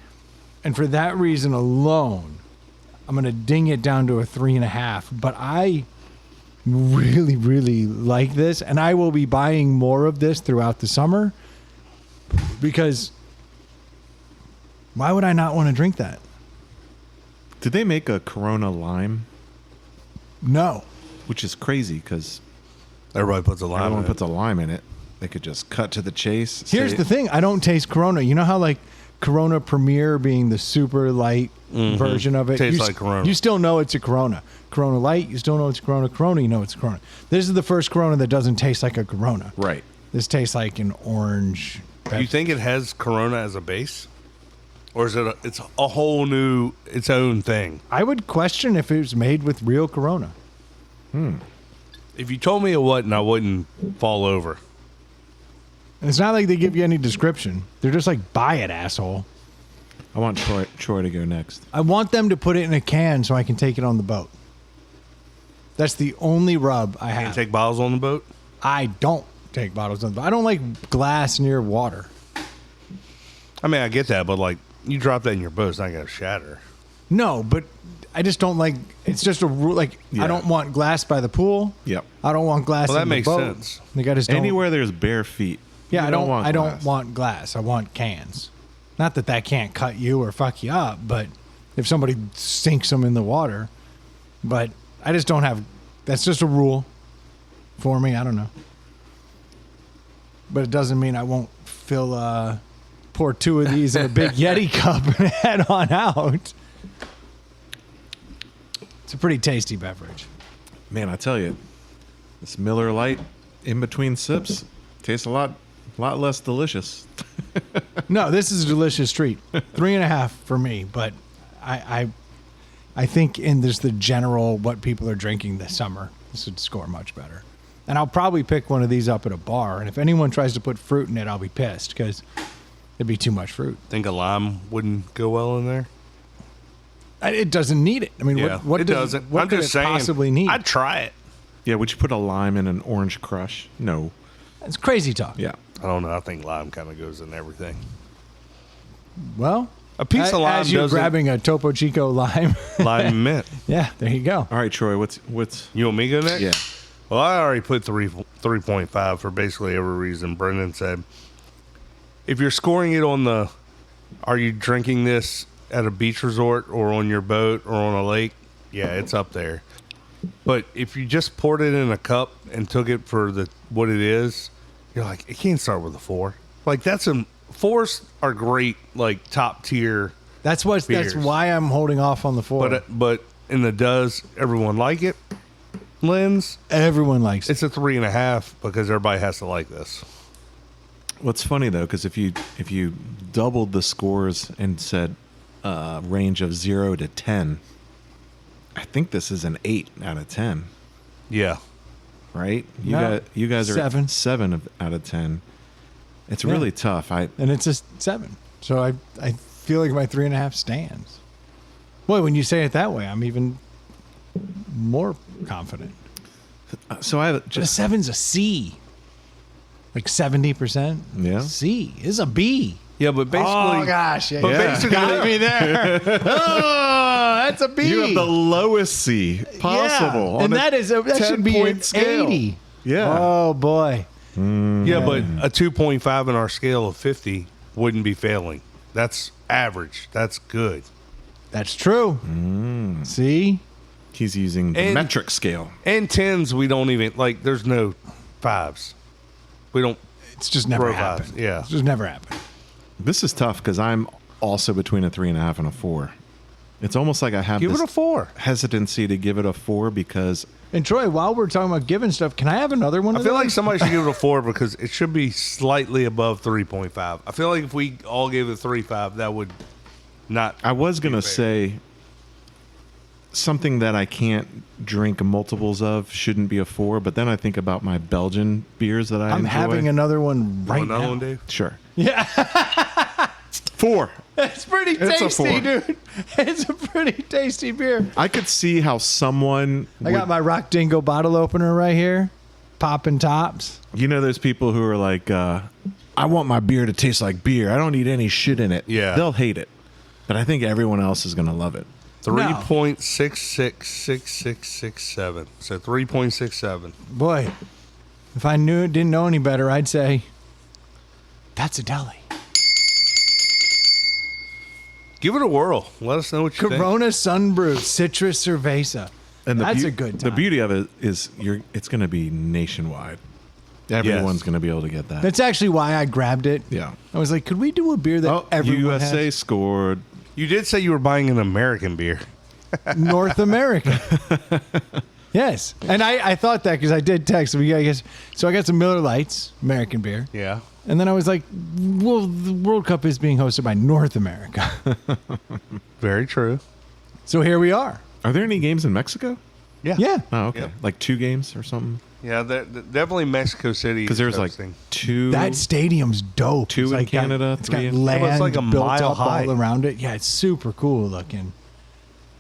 And for that reason alone, I'm going to ding it down to a 3.5. But I really, really like this. And I will be buying more of this throughout the summer because why would I not want to drink that? Did they make a Corona lime? No. Which is crazy because Everybody puts a lime everyone in puts a lime in it. They could just cut to the chase. Here's the thing. I don't taste Corona. You know how like Corona Premier being the super light version of it. Tastes you, like Corona. You still know it's a Corona. Corona Light, you still know it's Corona. Corona, you know it's Corona. This is the first Corona that doesn't taste like a Corona. Right. This tastes like an orange. Do you think it has Corona as a base? Or is it it's a whole new, its own thing? I would question if it was made with real Corona. If you told me it wasn't, I wouldn't fall over. And it's not like they give you any description. They're just like, buy it, asshole. I want Troy to go next. I want them to put it in a can so I can take it on the boat. That's the only rub I have. Can't take bottles on the boat? I don't take bottles on the boat. I don't like glass near water. I mean, I get that, but like, you drop that in your boat, it's not going to shatter. No, but I just don't like. It's just a rule. Like Yeah. I don't want glass by the pool. Yep. I don't want glass. Well, that in the makes boat. sense. Like I just don't. Anywhere there's bare feet. Yeah, you I don't. want I don't glass. want glass. I want cans. Not that can't cut you or fuck you up, but if somebody sinks them in the water, but I just don't have. That's just a rule for me. I don't know, but it doesn't mean I won't pour 2 of these in a big Yeti cup and head on out. It's a pretty tasty beverage. Man, I tell you, this Miller Lite in between sips tastes a lot less delicious. No, this is a delicious treat. 3.5 for me, but I think in this the general what people are drinking this summer, this would score much better. And I'll probably pick one of these up at a bar. And if anyone tries to put fruit in it, I'll be pissed because it'd be too much fruit. Think a lime wouldn't go well in there? It doesn't need it. I mean, Yeah, what it does, doesn't. What I'm could just it saying, possibly need? I'd try it. Yeah, would you put a lime in an orange crush? No. It's crazy talk. Yeah. I don't know. I think lime kind of goes in everything. Well, A piece of lime as you're doesn't- grabbing a Topo Chico lime. Lime and mint. Yeah, there you go. All right, Troy, what's You want me to go next? yeah. Well, I already put 3.5 for basically every reason Brendan said. If you're scoring it on the, are you drinking this at a beach resort or on your boat or on a lake? Yeah, it's up there. But if you just poured it in a cup and took it for what it is, you're like, it can't start with a 4. Like fours are great, like top tier. That's beers. why I'm holding off on the 4. But in the does everyone like it lens, Everyone likes it. it's a 3.5 because everybody has to like this. What's funny though, because if you doubled the scores and said range of 0 to 10, I think this is an 8 out of 10, Yeah. right? No, You guys are 7. 7 out of 10. It's Yeah. really tough. And it's a 7. So I feel like my 3.5 stands. Boy, when you say it that way, I'm even more confident. So I But a just 7's a C. Like 70%. Yeah. C is a B. Yeah, but basically, Oh gosh, yeah, but yeah. basically, Got me there. Oh, that's a B. you have the lowest C possible, Yeah. on And a that should be an 10-point scale. 80. Yeah. Oh boy. yeah, but a 2.5 in our scale of 50 wouldn't be failing. That's average. That's good. That's true. See? He's using the And- metric scale. And 10s, we don't even like. There's no 5s. We don't. It's just never Throw happened. fives, yeah. It's just never happened. This is tough because I'm also between a 3.5 and a 4. It's almost like I have Give this it a 4. hesitancy to give it a 4 because And Troy, while we're talking about giving stuff, can I have another one? I of feel those? like somebody should give it a 4 because it should be slightly above 3.5. I feel like if we all gave it 3.5, that would not. I was going to fair. say something that I can't drink multiples of shouldn't be a 4, but then I think about my Belgian beers that I I'm enjoy. having another one right another now. one, Dave. Sure. Yeah, 4. it's pretty It's a tasty, 4. dude. It's a pretty tasty beer. I could see how someone I got my Rock Dingo bottle opener right here, popping tops. you know those people who are like I want my beer to taste like beer. I don't need any shit in it. Yeah. They'll hate it. But I think everyone else is going to love it. 3.666667. So 3.67. Boy, if I didn't know any better, I'd say that's a deli. Give it a whirl. Let us know what you think. Corona Sunbrew Citrus Cerveza. And That's a good The time. beauty of it is it's going to be nationwide. Everyone's going to be able to get that. That's actually why I grabbed it. Yeah. I was like, could we do a beer that everyone USA has? scored. You did say you were buying an American beer. North America. Yes. And I thought that because I did text. So I got some Miller Lights, American beer. Yeah. And then I was like, well, the World Cup is being hosted by North America. Very true. So here we are. Are there any games in Mexico? Yeah. Yeah. Oh, okay. Yep. Like 2 games or something? Yeah, definitely Mexico City. Because there's like hosting. 2. That stadium's dope. 2 It's in like Canada, it's 3 got in- land Yeah, but it's like a built mile up high. all around it. Yeah, it's super cool looking.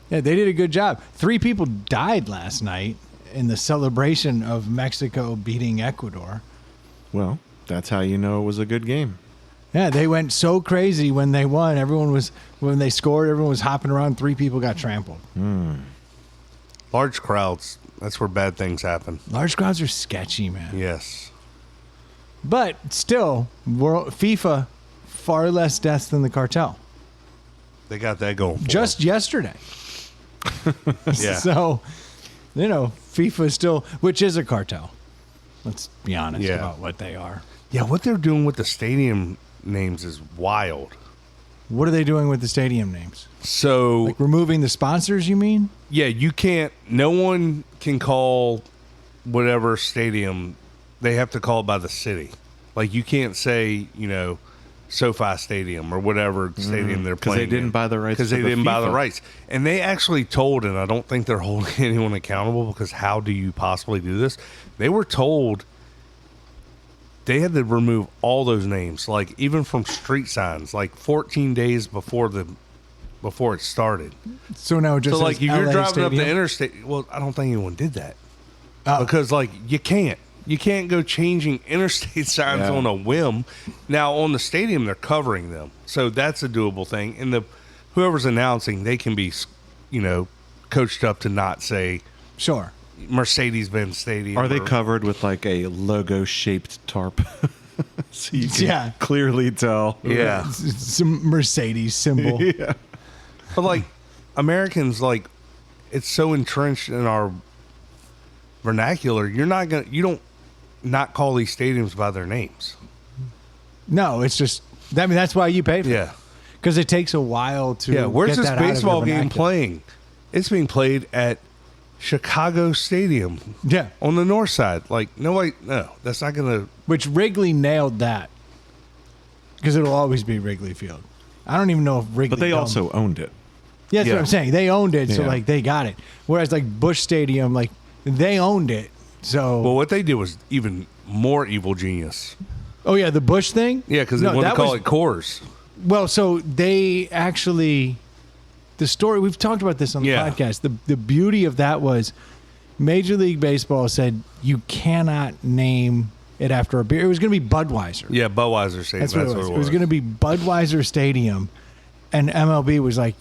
Yeah, they did a good job. 3 people died last night in the celebration of Mexico beating Ecuador. Well, that's how you know it was a good game. Yeah, they went so crazy when they won. When they scored, everyone was hopping around. 3 people got trampled. Large crowds. That's where bad things happen. Large crowds are sketchy, man. Yes. But still, FIFA, far less deaths than the cartel. They got that going for Just yesterday. Yeah. So, FIFA is still, which is a cartel. Let's be honest Yeah. about what they are. them. Yeah, what they're doing with the stadium names is wild. What are they doing with the stadium names? So, Like removing the sponsors, you mean? yeah, no one can call whatever stadium, they have to call it by the city. Like, you can't say, SoFi Stadium or whatever stadium they're 'Cause playing. they didn't buy the rights Because to they the didn't buy the FIFA. rights. And they actually told, and I don't think they're holding anyone accountable because how do you possibly do this? They were told they had to remove all those names, like even from street signs, like 14 days before it started. So now it just So like says if you're LA driving up the Stadium? interstate, well, I don't think anyone did that Oh. because like you can't go changing interstate signs Yeah. on a whim. Now on the stadium they're covering them, so that's a doable thing. And whoever's announcing, they can be coached up to not say Sure. Mercedes-Benz Stadium. Are they or- covered with like a logo-shaped tarp? So you can Yeah. clearly tell. Yeah. Some Mercedes symbol. Yeah. But like Americans, like it's so entrenched in our vernacular. You don't not call these stadiums by their names. No, it's just, that's why you pay for it. Yeah. Because it takes a while to Yeah. Where's get this that out of your baseball game vernacular. playing? It's being played at Chicago Stadium Yeah. on the north side. Like, no, that's not going to. Which Wrigley nailed that. Because it'll always be Wrigley Field. I don't even know if Wrigley. But they Dome- also owned it. Yeah, that's Yeah. what I'm saying. They owned it, so Yeah. like they got it. Whereas like Busch Stadium, like they owned it. So Well, what they did was even more evil genius. oh yeah, the Busch thing. Yeah, because they No, want to that call was- it Coors. Well, so they actually, the story, we've talked about this on the Yeah. podcast. The beauty of that was Major League Baseball said you cannot name it after a beer. It was going to be Budweiser. Yeah, Budweiser Stadium. That's what it was. It was going to be Budweiser Stadium. And MLB was like,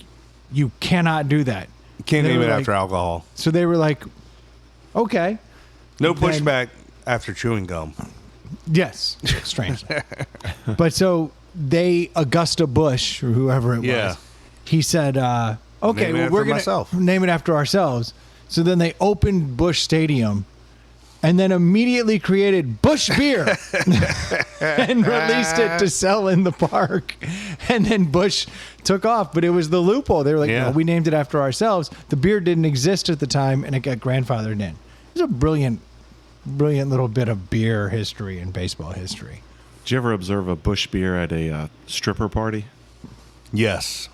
you cannot do that. You can't They name were it like- after alcohol. So they were like, okay. No Then- pushback after chewing gum. Yes, strangely. But so Augusta Bush or whoever it Yeah. was, he said, okay, Name it well, after we're going myself. to name it after ourselves. So then they opened Busch Stadium and then immediately created Busch Beer and released it to sell in the park. And then Busch took off, but it was the loophole. They were like, Yeah. no, we named it after ourselves. The beer didn't exist at the time and it got grandfathered in. It was a brilliant little bit of beer history and baseball history. Did you ever observe a Busch beer at a stripper party? Yes.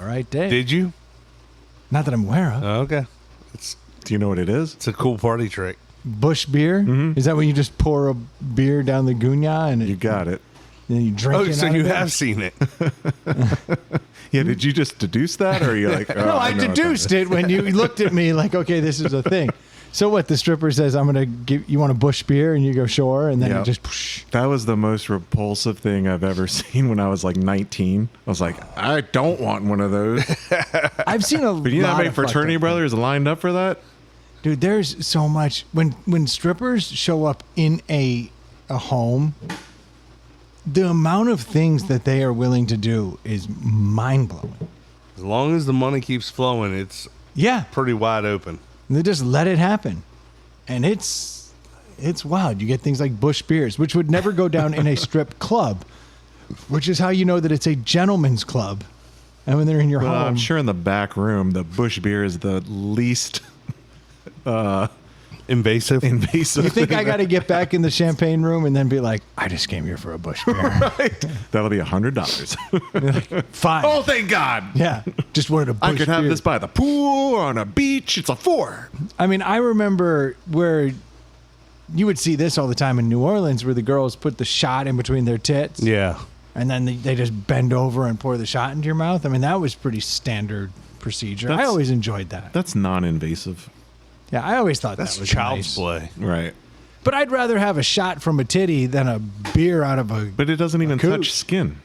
All right, Dave. Did you? Not that I'm aware of. Okay. It's Do you know what it is? a cool party trick. Busch beer? Mm-hmm. Is that when you just pour a beer down the gunya and You got it. then you drink Oh, it? so out you of it? have seen it. Yeah, did you just deduce that, or are you like? Oh, No, I know what that deduced it when you looked at me like, okay, this is a thing. So what? The stripper says, "I'm gonna give you want a Busch beer," and you go, "Sure," and then Yeah. it just. Whoosh. That was the most repulsive thing I've ever seen when I was like 19. I was like, I don't want one of those. I've seen a. But you know how lot many of fucked up fraternity things. brothers lined up for that? Dude, there's so much when strippers show up in a home. The amount of things that they are willing to do is mind blowing. As long as the money keeps flowing, it's Yeah, pretty wide open. and they just let it happen, and it's It's wild. You get things like Busch beers, which would never go down in a strip club, which is how you know that it's a gentleman's club. And when they're in your Well, home, I'm sure in the back room, the Busch beer is the least Invasive. invasive. you think thing I got to get back in the champagne room and then be like, I just came here for a Busch beer. That'll be $100. Fine. Oh, thank God. Yeah, just wanted a Busch I could have beer. this by the pool or on a beach. It's a 4. I mean, I remember where you would see this all the time in New Orleans, where the girls put the shot in between their tits. Yeah. And then they just bend over and pour the shot into your mouth. I mean, that was pretty standard procedure. I That's- always enjoyed that. That's non-invasive. Yeah, I always thought That's that was child's nice. play. Right. But I'd rather have a shot from a titty than a beer out of a. But it doesn't even coot. touch skin.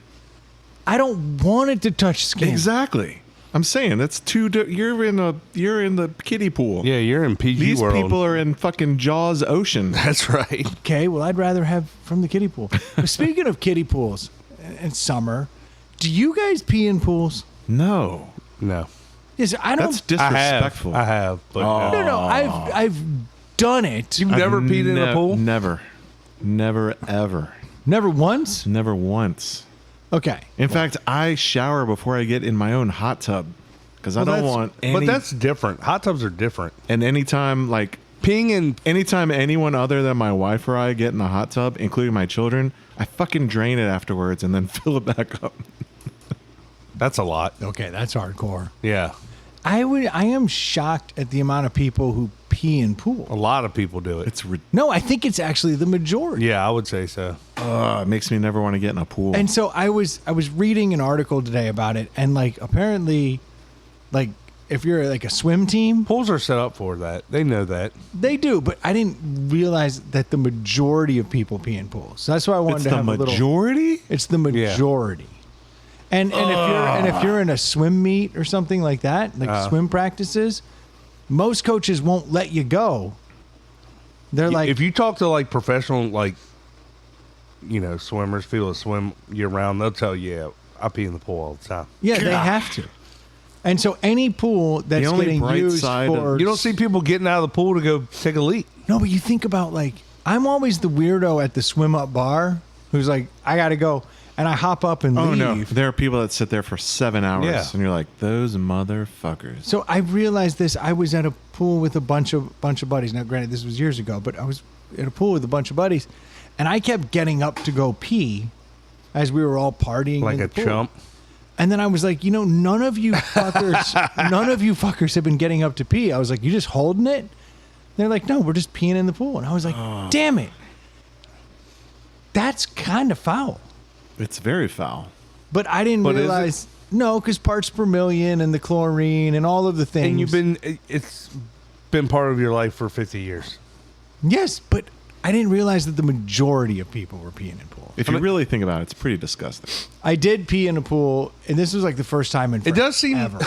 I don't want it to touch skin. Exactly. I'm saying that's you're in the kiddie pool. Yeah, you're in PG These world. people are in fucking Jaws Ocean. That's right. Okay, well, I'd rather have from the kiddie pool. But speaking of kiddie pools in summer, do you guys pee in pools? No. No. Yes, I don't. That's disrespectful. I have. But no. I've done it. You've never peed in a pool? Never. Never, ever. Never once. Never once. Okay. In fact, I shower before I get in my own hot tub because I don't want any. But that's different. Hot tubs are different. And anytime, like, anytime anyone other than my wife or I get in the hot tub, including my children, I fucking drain it afterwards and then fill it back up. That's a lot. Okay, that's hardcore. Yeah. I am shocked at the amount of people who pee in A pool. lot of people do it. No, I think it's actually the majority. Yeah, I would say so. It makes me never want to get in a pool. And so I was reading an article today about it, and like apparently, like if you're like a swim team, Pools are set up for that. They know that. they do, but I didn't realize that the majority of people pee in pools. So that's why I wanted it's to the have a little. majority? It's the majority. And if you're in a swim meet or something like that, like swim practices, most coaches won't let you go. They're like, if you talk to like professional, like, swimmers, people that swim year round, they'll tell you, yeah, I pee in the pool all the time. yeah, they have to. And so any pool that's only getting bright used side of- for You don't see people getting out of the pool to go take a leak. No, but you think about like I'm always the weirdo at the swim up bar who's like, I gotta go, and I hop up and Oh, leave. no. There are people that sit there for 7 hours, Yeah. and you're like, those motherfuckers. So I realized this. I was at a pool with a bunch of buddies. Now, granted, this was years ago, but I was at a pool with a bunch of buddies, and I kept getting up to go pee as we were all partying Like in a the pool. chump. And then I was like, none of you fuckers have been getting up to pee. I was like, you just holding it? They're like, no, we're just peeing in the pool. And I was like, damn it. That's kind of foul. It's very foul. But I didn't But is it? realize, no, because parts per million and the chlorine and all of the things. And it's been part of your life for 50 years. Yes, but I didn't realize that the majority of people were peeing in pools. If you really think about it, it's pretty disgusting. I did pee in a pool, and this was like the first time in It does seem, forever.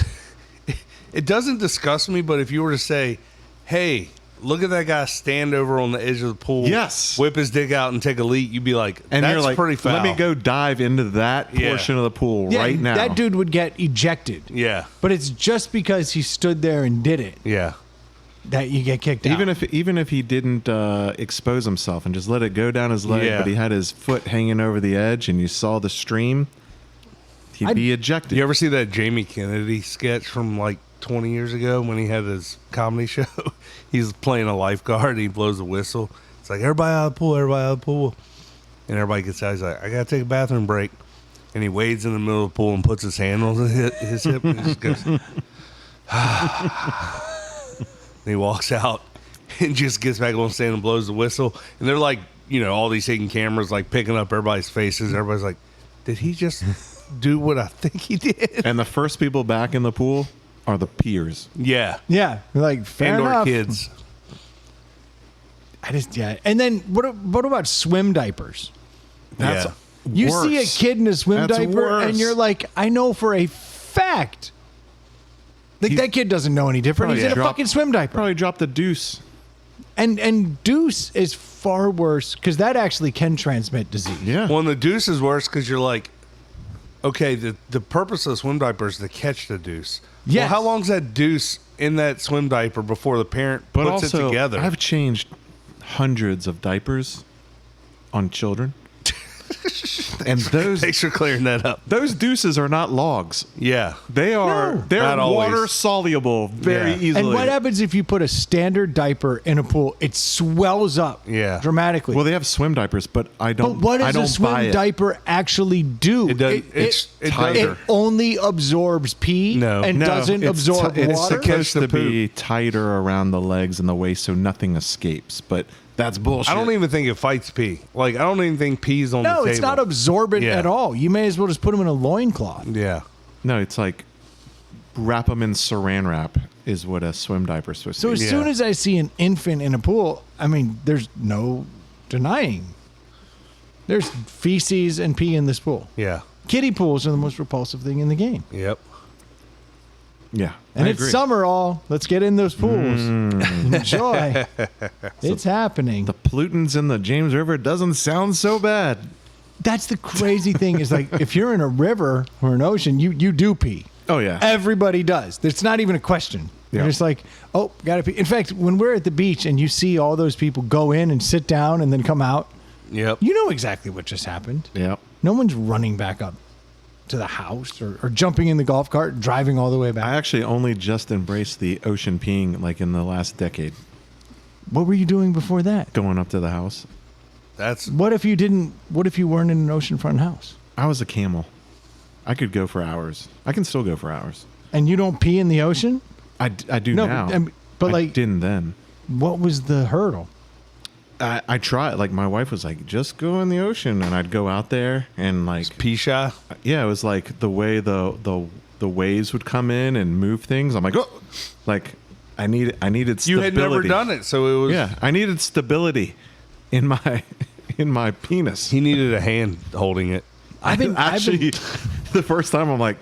it doesn't disgust me, but if you were to say, hey, look at that guy stand over on the edge of the pool, Yes. whip his dick out and take a leak, you'd be like, And that's you're like, pretty foul. let me go dive into that Yeah. portion of the pool Yeah, right now. that dude would get ejected. Yeah. But it's just because he stood there and did it Yeah. that you get kicked out. Even if he didn't expose himself and just let it go down his leg, Yeah. but he had his foot hanging over the edge and you saw the stream, he'd be ejected. You ever see that Jamie Kennedy sketch from like 20 years ago when he had his comedy show? He's playing a lifeguard and he blows a whistle. It's like, everybody out of the pool, everybody out of the pool. And everybody gets out. He's like, I got to take a bathroom break. And he wades in the middle of the pool and puts his hand on his hip and just goes, and he walks out and just gets back on stand and blows the whistle. And they're like, all these hidden cameras like picking up everybody's faces. Everybody's like, did he just do what I think he did? And the first people back in the pool are the peers. Yeah. yeah, like fair And or enough. kids. And then what about swim diapers? That's Yeah. You worse. see a kid in a swim That's diaper, worse. and you're like, I know for a fact, like that kid doesn't know any different. He's in a fucking swim diaper. Probably dropped the deuce. And deuce is far worse because that actually can transmit disease. Yeah. Well, and the deuce is worse because you're like, okay, the purpose of the swim diaper is to catch the deuce. Yes. Well, how long's that deuce in that swim diaper before the parent But puts also, it together? I've changed hundreds of diapers on children. And Thanks for clearing that up. those deuces are not logs. Yeah. They're Not always. water soluble very Yeah. easily. And what happens if you put a standard diaper in a pool? It swells up dramatically. Well, they have swim diapers, but I don't. But what I does don't a swim buy it. diaper actually do? It does. It tighter. It only absorbs pee No. and doesn't it's absorb it's water. supposed the to be tighter around the legs and the waist so nothing escapes, but that's bullshit. I don't even think it fights pee. Like, I don't even think pee's on the No, table. it's not absorbent Yeah. at all. You may as well just put them in a loincloth. Yeah. No, it's like wrap them in saran wrap is what a swim diaper is supposed So to as be. soon as I see an infant in a pool, I mean, there's no denying. There's feces and pee in this pool. Yeah. Kiddie pools are the most repulsive thing in the game. Yep. Yeah, And I it's agree. summer, all. Let's get in those pools. Enjoy. It's happening. The pollutants in the James River doesn't sound so bad. That's the crazy thing is like if you're in a river or an ocean, you do pee. Oh yeah, Everybody does. It's not even a question. Yeah. You're just like, oh, gotta pee. In fact, when we're at the beach and you see all those people go in and sit down and then come out, Yep. you know exactly what just happened. yeah. No one's running back up to the house or jumping in the golf cart and driving all the way back. I actually only just embraced the ocean peeing like in the last decade. What were you doing before that? Going up to the house, That's What if you didn't? What if you weren't in an oceanfront house I was a camel. I could go for hours. I can still go for hours. and you don't pee in the ocean? I do No, now. but I like, didn't then. what was the hurdle? I tried. Like my wife was like, "Just go in the ocean," and I'd go out there and like, pee shy. yeah, it was like the way the waves would come in and move things. I'm like, oh, like I needed stability. You had never done it, so it was. Yeah, I needed stability in my in my penis. He needed a hand holding it. I've been Actually, the first time I'm like,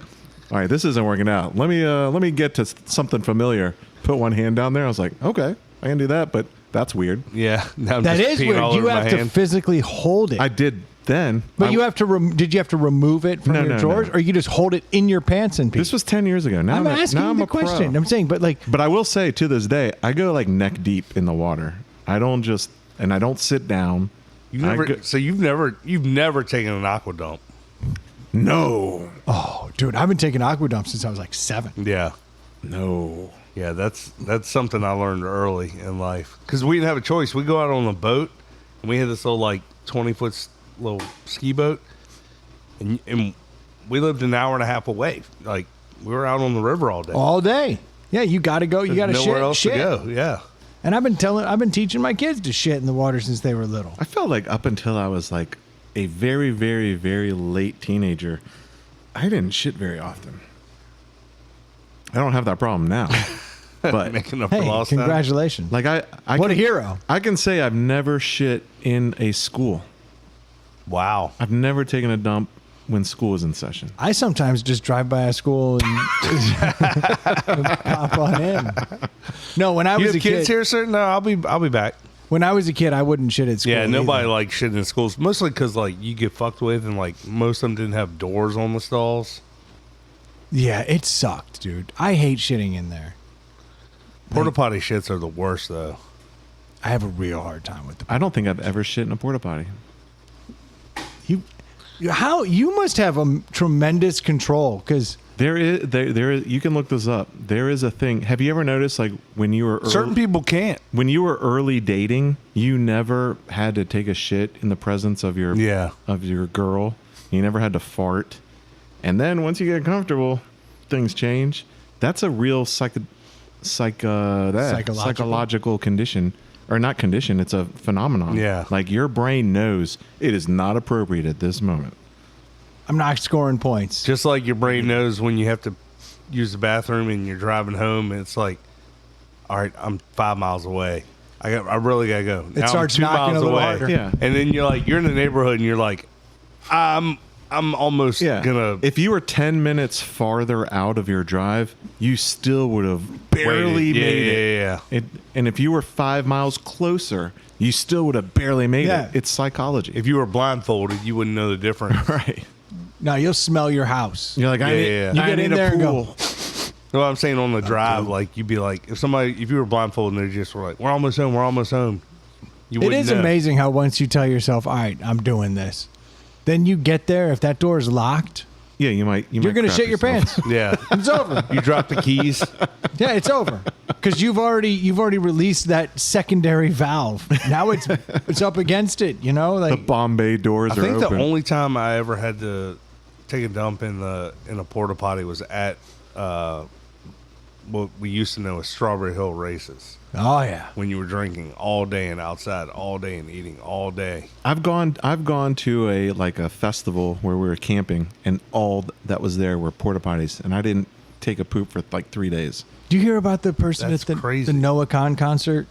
all right, this isn't working out. Let me get to something familiar. Put one hand down there. I was like, okay, I can do that, but that's weird. Yeah. Now I'm that just is peeing weird. all You over my have to hand. physically hold it. I did then, but I- you have to. Did you have to remove it from No, your no, drawers, no. or you just hold it in your pants and pee? This was 10 years ago. Now I'm asking now you I'm the a pro. question. I'm saying, but like, But I will say to this day, I go like neck deep in the water. I don't sit down. You I never. go- So you've never taken an aqua dump. No. oh, dude, I've been taking aqua dumps since I was like 7. Yeah. No. Yeah, that's something I learned early in life because we didn't have a choice. We go out on a boat, and we had this little like 20-foot little ski boat, and we lived an hour and a half away. Like we were out on the river all day. All day. Yeah, you got to go. You got to There's shit. nowhere else shit. to go. Yeah. And I've been teaching my kids to shit in the water since they were little. I felt like up until I was like a very, very, very late teenager, I didn't shit very often. I don't have that problem now. But Making up for Hey, lost time. congratulations! like I What a can- hero. I can say I've never shit in a school. Wow. I've never taken a dump when school is in session. I sometimes just drive by a school and pop on in. No, when I You was have a kids kid, here, sir? No, I'll be back. when I was a kid, I wouldn't shit at school. Yeah, nobody either. likes shit in schools, mostly because like you get fucked with, and like most of them didn't have doors on the stalls. Yeah, it sucked, dude. I hate shitting in there. Porta potty shits are the worst, though. I have a real hard time with the. I don't think I've ever shit in a porta potty. You must have a tremendous control because There is you can look this up. There is a thing. Have you ever noticed like when you were Certain people can't. when you were early dating, you never had to take a shit in the presence of your girl. You never had to fart. And then once you get comfortable, things change. That's a real psychological condition. Or not condition, it's a phenomenon. Yeah. Like your brain knows it is not appropriate at this moment. I'm not scoring points. Just like your brain knows when you have to use the bathroom and you're driving home, and it's like, all right, I'm 5 miles away. I really gotta go. Now starts I'm 2 knocking miles a little away. harder. Yeah. And then you're in the neighborhood and you're like, I'm almost Yeah. gonna If you were 10 minutes farther out of your drive, you still would have barely waited. made it. Yeah. And if you were 5 miles closer, you still would have barely made Yeah. it. It's psychology. If you were blindfolded, you wouldn't know the difference. right. No, you'll smell your house. You're like, Yeah, yeah. You I get need in a there and go, pool. No, I'm saying on the drive, like you'd be like, if you were blindfolded and they just were like, we're almost home. You It wouldn't is know. amazing how once you tell yourself, all right, I'm doing this, then you get there. If that door is locked, Yeah, you might. you're going to crap shit your yourself. pants. Yeah. It's over. You drop the keys. Yeah, it's over because you've already released that secondary valve. Now it's up against it. You know, The like Bombay doors I are think open. the only time I ever had to take a dump in a porta potty was at what we used to know as Strawberry Hill Races, oh yeah, when you were drinking all day and outside all day and eating all day. I've gone to a festival where we were camping, and all that was there were porta potties, and I didn't take a poop for like 3 days. do you hear about the person That's at the crazy. Noah Khan concert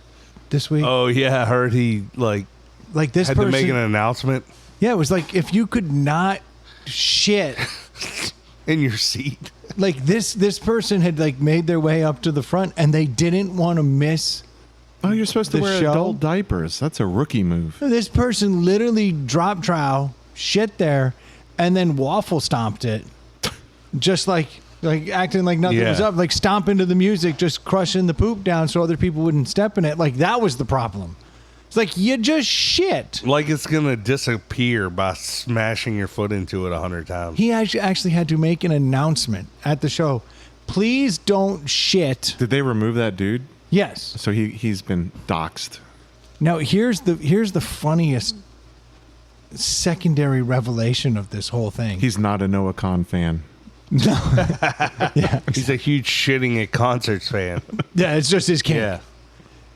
this week? Oh yeah, I heard he Like this had person, to make an announcement yeah, it was like if you could not shit. in your seat. Like this person had like made their way up to the front and they didn't want to miss. Oh, you're supposed to The wear show? adult diapers. That's a rookie move. This person literally dropped trowel, shit there, and then waffle stomped it, just like acting like nothing was Yeah. up, like stomping to the music, just crushing the poop down so other people wouldn't step in it. Like that was the problem. It's like you just shit. Like it's gonna disappear by smashing your foot into it 100 times. He actually had to make an announcement at the show. Please don't shit. Did they remove that dude? Yes. So he's been doxxed. Now here's the funniest secondary revelation of this whole thing. He's not a Noah Khan fan. Yeah, He's a huge shitting at concerts fan. yeah, it's just his camp. Yeah.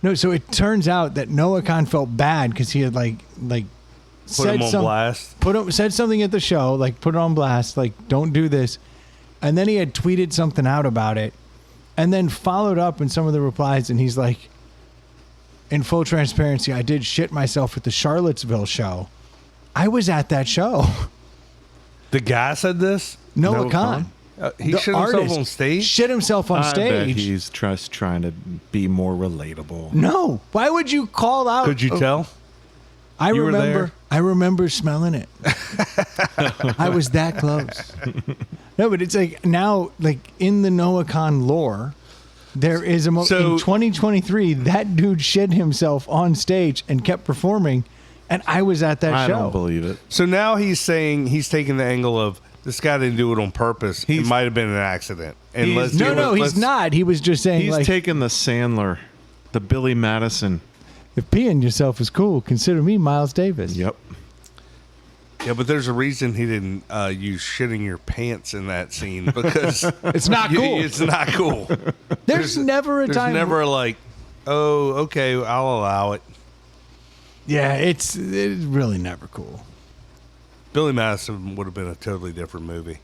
No, so it turns out that Noah Khan felt bad because he had like Put said him on blast. said something at the show, like put it on blast, like don't do this, and then he had tweeted something out about it, and then followed up in some of the replies, and he's like, in full transparency, I did shit myself at the Charlottesville show. I was at that show. The guy said this? Noah Noah Khan. Khan? He The shit himself artist on stage? Shit himself on I bet stage. he's just trying to be more relatable. No. Why would you call out? Could you tell? I You were remember. there? I remember smelling it. I was that close. No, but it's like now, like in the Noah Khan lore, there is a So- in 2023 that dude shit himself on stage and kept performing, and I was at that I show. don't believe it. So now he's saying he's taking the angle of this guy didn't do it on purpose. It He's- might have been an accident. And he's- let's No, do no, it. he's Let's- not. He was just saying He's like, taking the Sandler, the Billy Madison. if peeing yourself is cool, consider me Miles Davis. Yep. Yeah, but there's a reason he didn't use shitting your pants in that scene because It's not cool. It's not cool. There's never a There's time. never like, oh, okay, I'll allow it. Yeah, it's really never cool. Billy Madison would have been a totally different movie.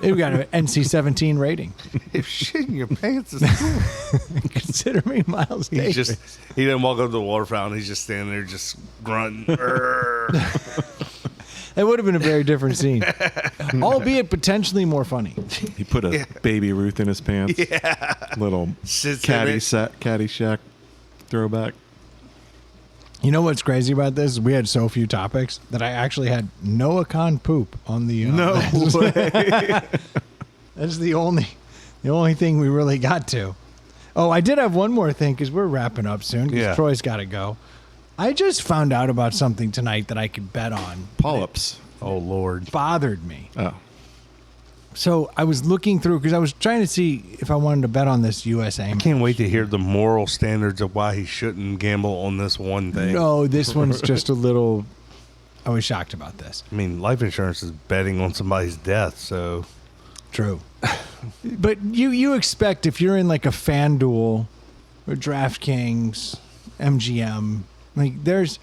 It got an NC-17 rating. If shitting your pants is cool. Consider me Miles Davis. He's just, he didn't walk up to the water fountain. He's just standing there just grunting. It would have been a very different scene, albeit potentially more funny. He put a Baby Ruth in his pants. Yeah. Little Sits in it. Caddyshack throwback. You know what's crazy about this? We had so few topics that I actually had Noah Khan poop on the. No way. That's the only thing we really got to. Oh, I did have one more thing because we're wrapping up soon. Because Yeah. Troy's got to go. I just found out about something tonight that I could bet on. Polyps. Oh, Lord. Bothered me. Oh. So I was looking through because I was trying to see if I wanted to bet on this USA. Can't wait to hear the moral standards of why he shouldn't gamble on this one thing. No, this one's just a little. I was shocked about this. I mean, life insurance is betting on somebody's death, so True. But you expect if you're in like a FanDuel or DraftKings, MGM, like there's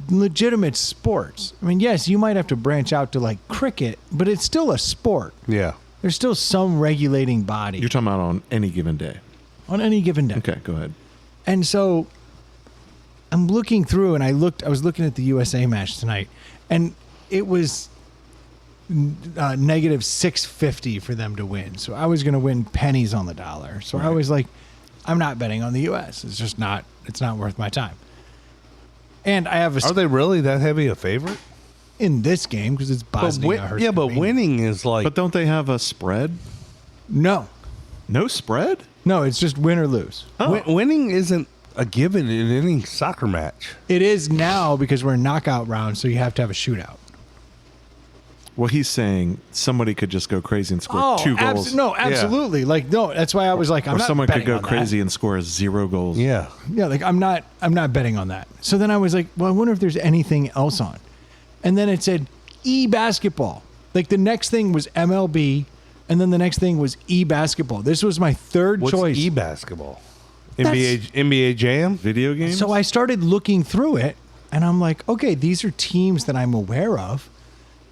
legitimate sports. I mean, yes, you might have to branch out to like cricket, but it's still a sport. yeah. There's still some regulating body You're talking about on any given day. on any given day. Okay, go ahead. And so I'm looking through and I was looking at the USA match tonight and it was negative 650 for them to win. So I was going to win pennies on the dollar. So I was like, I'm not betting on the US. It's just not, it's not worth my time. And I have Are they really that heavy a favorite? in this game because it's But Bosnia. yeah, but Herzegovina. winning is like But don't they have a spread? No, No spread? no, it's just win or lose. Oh. winning isn't a given in any soccer match. It is now because we're in knockout round, so you have to have a shootout. Well, he's saying somebody could just go crazy and score 2 goals. No, absolutely. Like, no, that's why I was like, I'm or not someone could betting go on crazy that. and score 0 goals. Yeah. Yeah, like I'm not betting on that. So then I was like, well, I wonder if there's anything else on. And then it said eBasketball. Like the next thing was MLB, and then the next thing was eBasketball. This was my third What's choice. eBasketball? That's- NBA Jam? Video games? So I started looking through it, and I'm like, okay, these are teams that I'm aware of.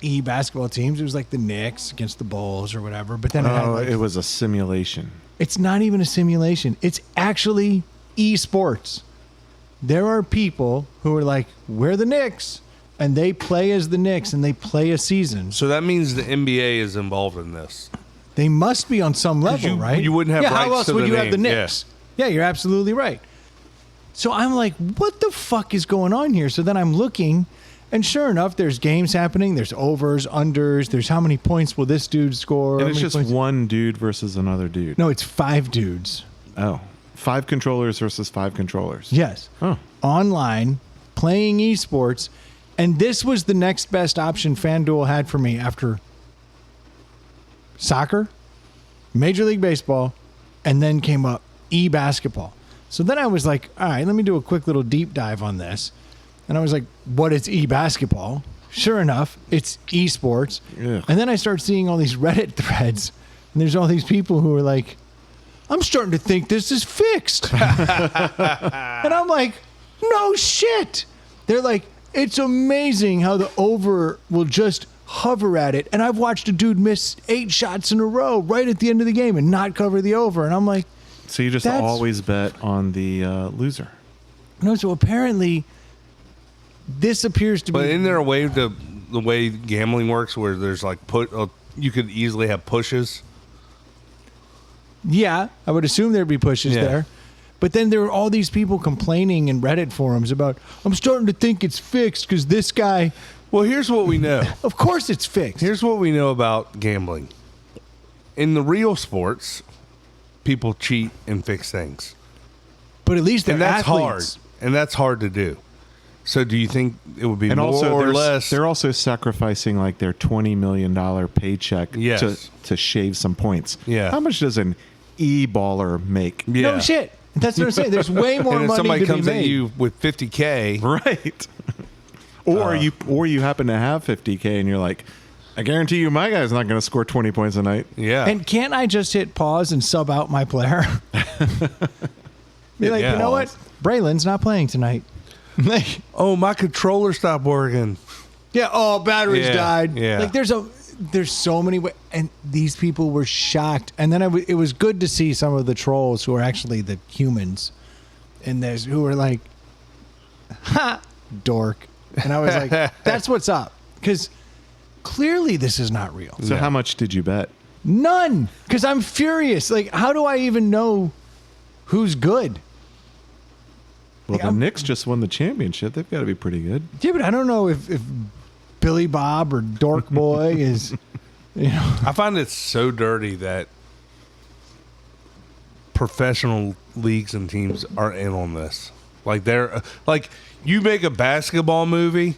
E-basketball teams. It was like the Knicks against the Bulls or whatever. But then it had like, it was a simulation. it's not even a simulation. It's actually esports. There are people who are like, we're the Knicks, and they play as the Knicks, and they play a season. So that means the NBA is involved in this. They must be on some level, you- right? you wouldn't have yeah, rights how else to would the you have the name, Knicks? Yeah, you're absolutely right. So I'm like, what the fuck is going on here? So then I'm looking, and sure enough, there's games happening. There's overs, unders. There's how many points will this dude score? And How it's many just points- one dude versus another dude. No, it's 5 dudes. Oh. 5 controllers versus 5 controllers. Yes. Oh. Online, playing esports. And this was the next best option FanDuel had for me after soccer, Major League Baseball, and then came up eBasketball. So then I was like, all right, let me do a quick little deep dive on this. And I was like, what is eBasketball? Sure enough, it's esports. Ugh. And then I start seeing all these Reddit threads, and there's all these people who are like, I'm starting to think this is fixed. And I'm like, no shit. They're like, it's amazing how the over will just hover at it. And I've watched a dude miss 8 shots in a row right at the end of the game and not cover the over. And I'm like, So you just That's- always bet on the loser. no, so apparently this appears to But be. isn't there a way to the way gambling works where there's like you could easily have pushes? Yeah, I would assume there'd be pushes Yeah. there. But then there were all these people complaining in Reddit forums about, I'm starting to think it's fixed because this guy, Well, here's what we know. of course it's fixed. Here's what we know about gambling. In the real sports, people cheat and fix things. But at least they're And that's athletes. hard. And that's hard to do. So do you think it would be And more also, or less? they're also sacrificing like their $20 million paycheck Yes. to shave some points. Yeah. How much does an e-baller make? Yeah. No shit. That's what I'm saying. There's way more and if money somebody to comes be at made. you with $50K, Right. or you happen to have $50K and you're like, I guarantee you my guy's not going to score 20 points a night. yeah. And can't I just hit pause and sub out my player? Be like, Yeah. you know what? Braylon's not playing tonight. Like, oh, my controller stopped working. yeah. Oh, batteries Yeah, died. yeah. Like there's so many ways, and these people were shocked. And then it was good to see some of the trolls who are actually the humans in this, who were like, "Ha, dork," and I was like, "That's what's up," because clearly this is not real. So Yeah. how much did you bet? None, because I'm furious. Like, how do I even know who's good? Well, Like, the Knicks just won the championship. They've got to be pretty good. Yeah, but I don't know if Billy Bob or Dork Boy is, you know. I find it so dirty that professional leagues and teams are in on this. Like they're like, you make a basketball movie,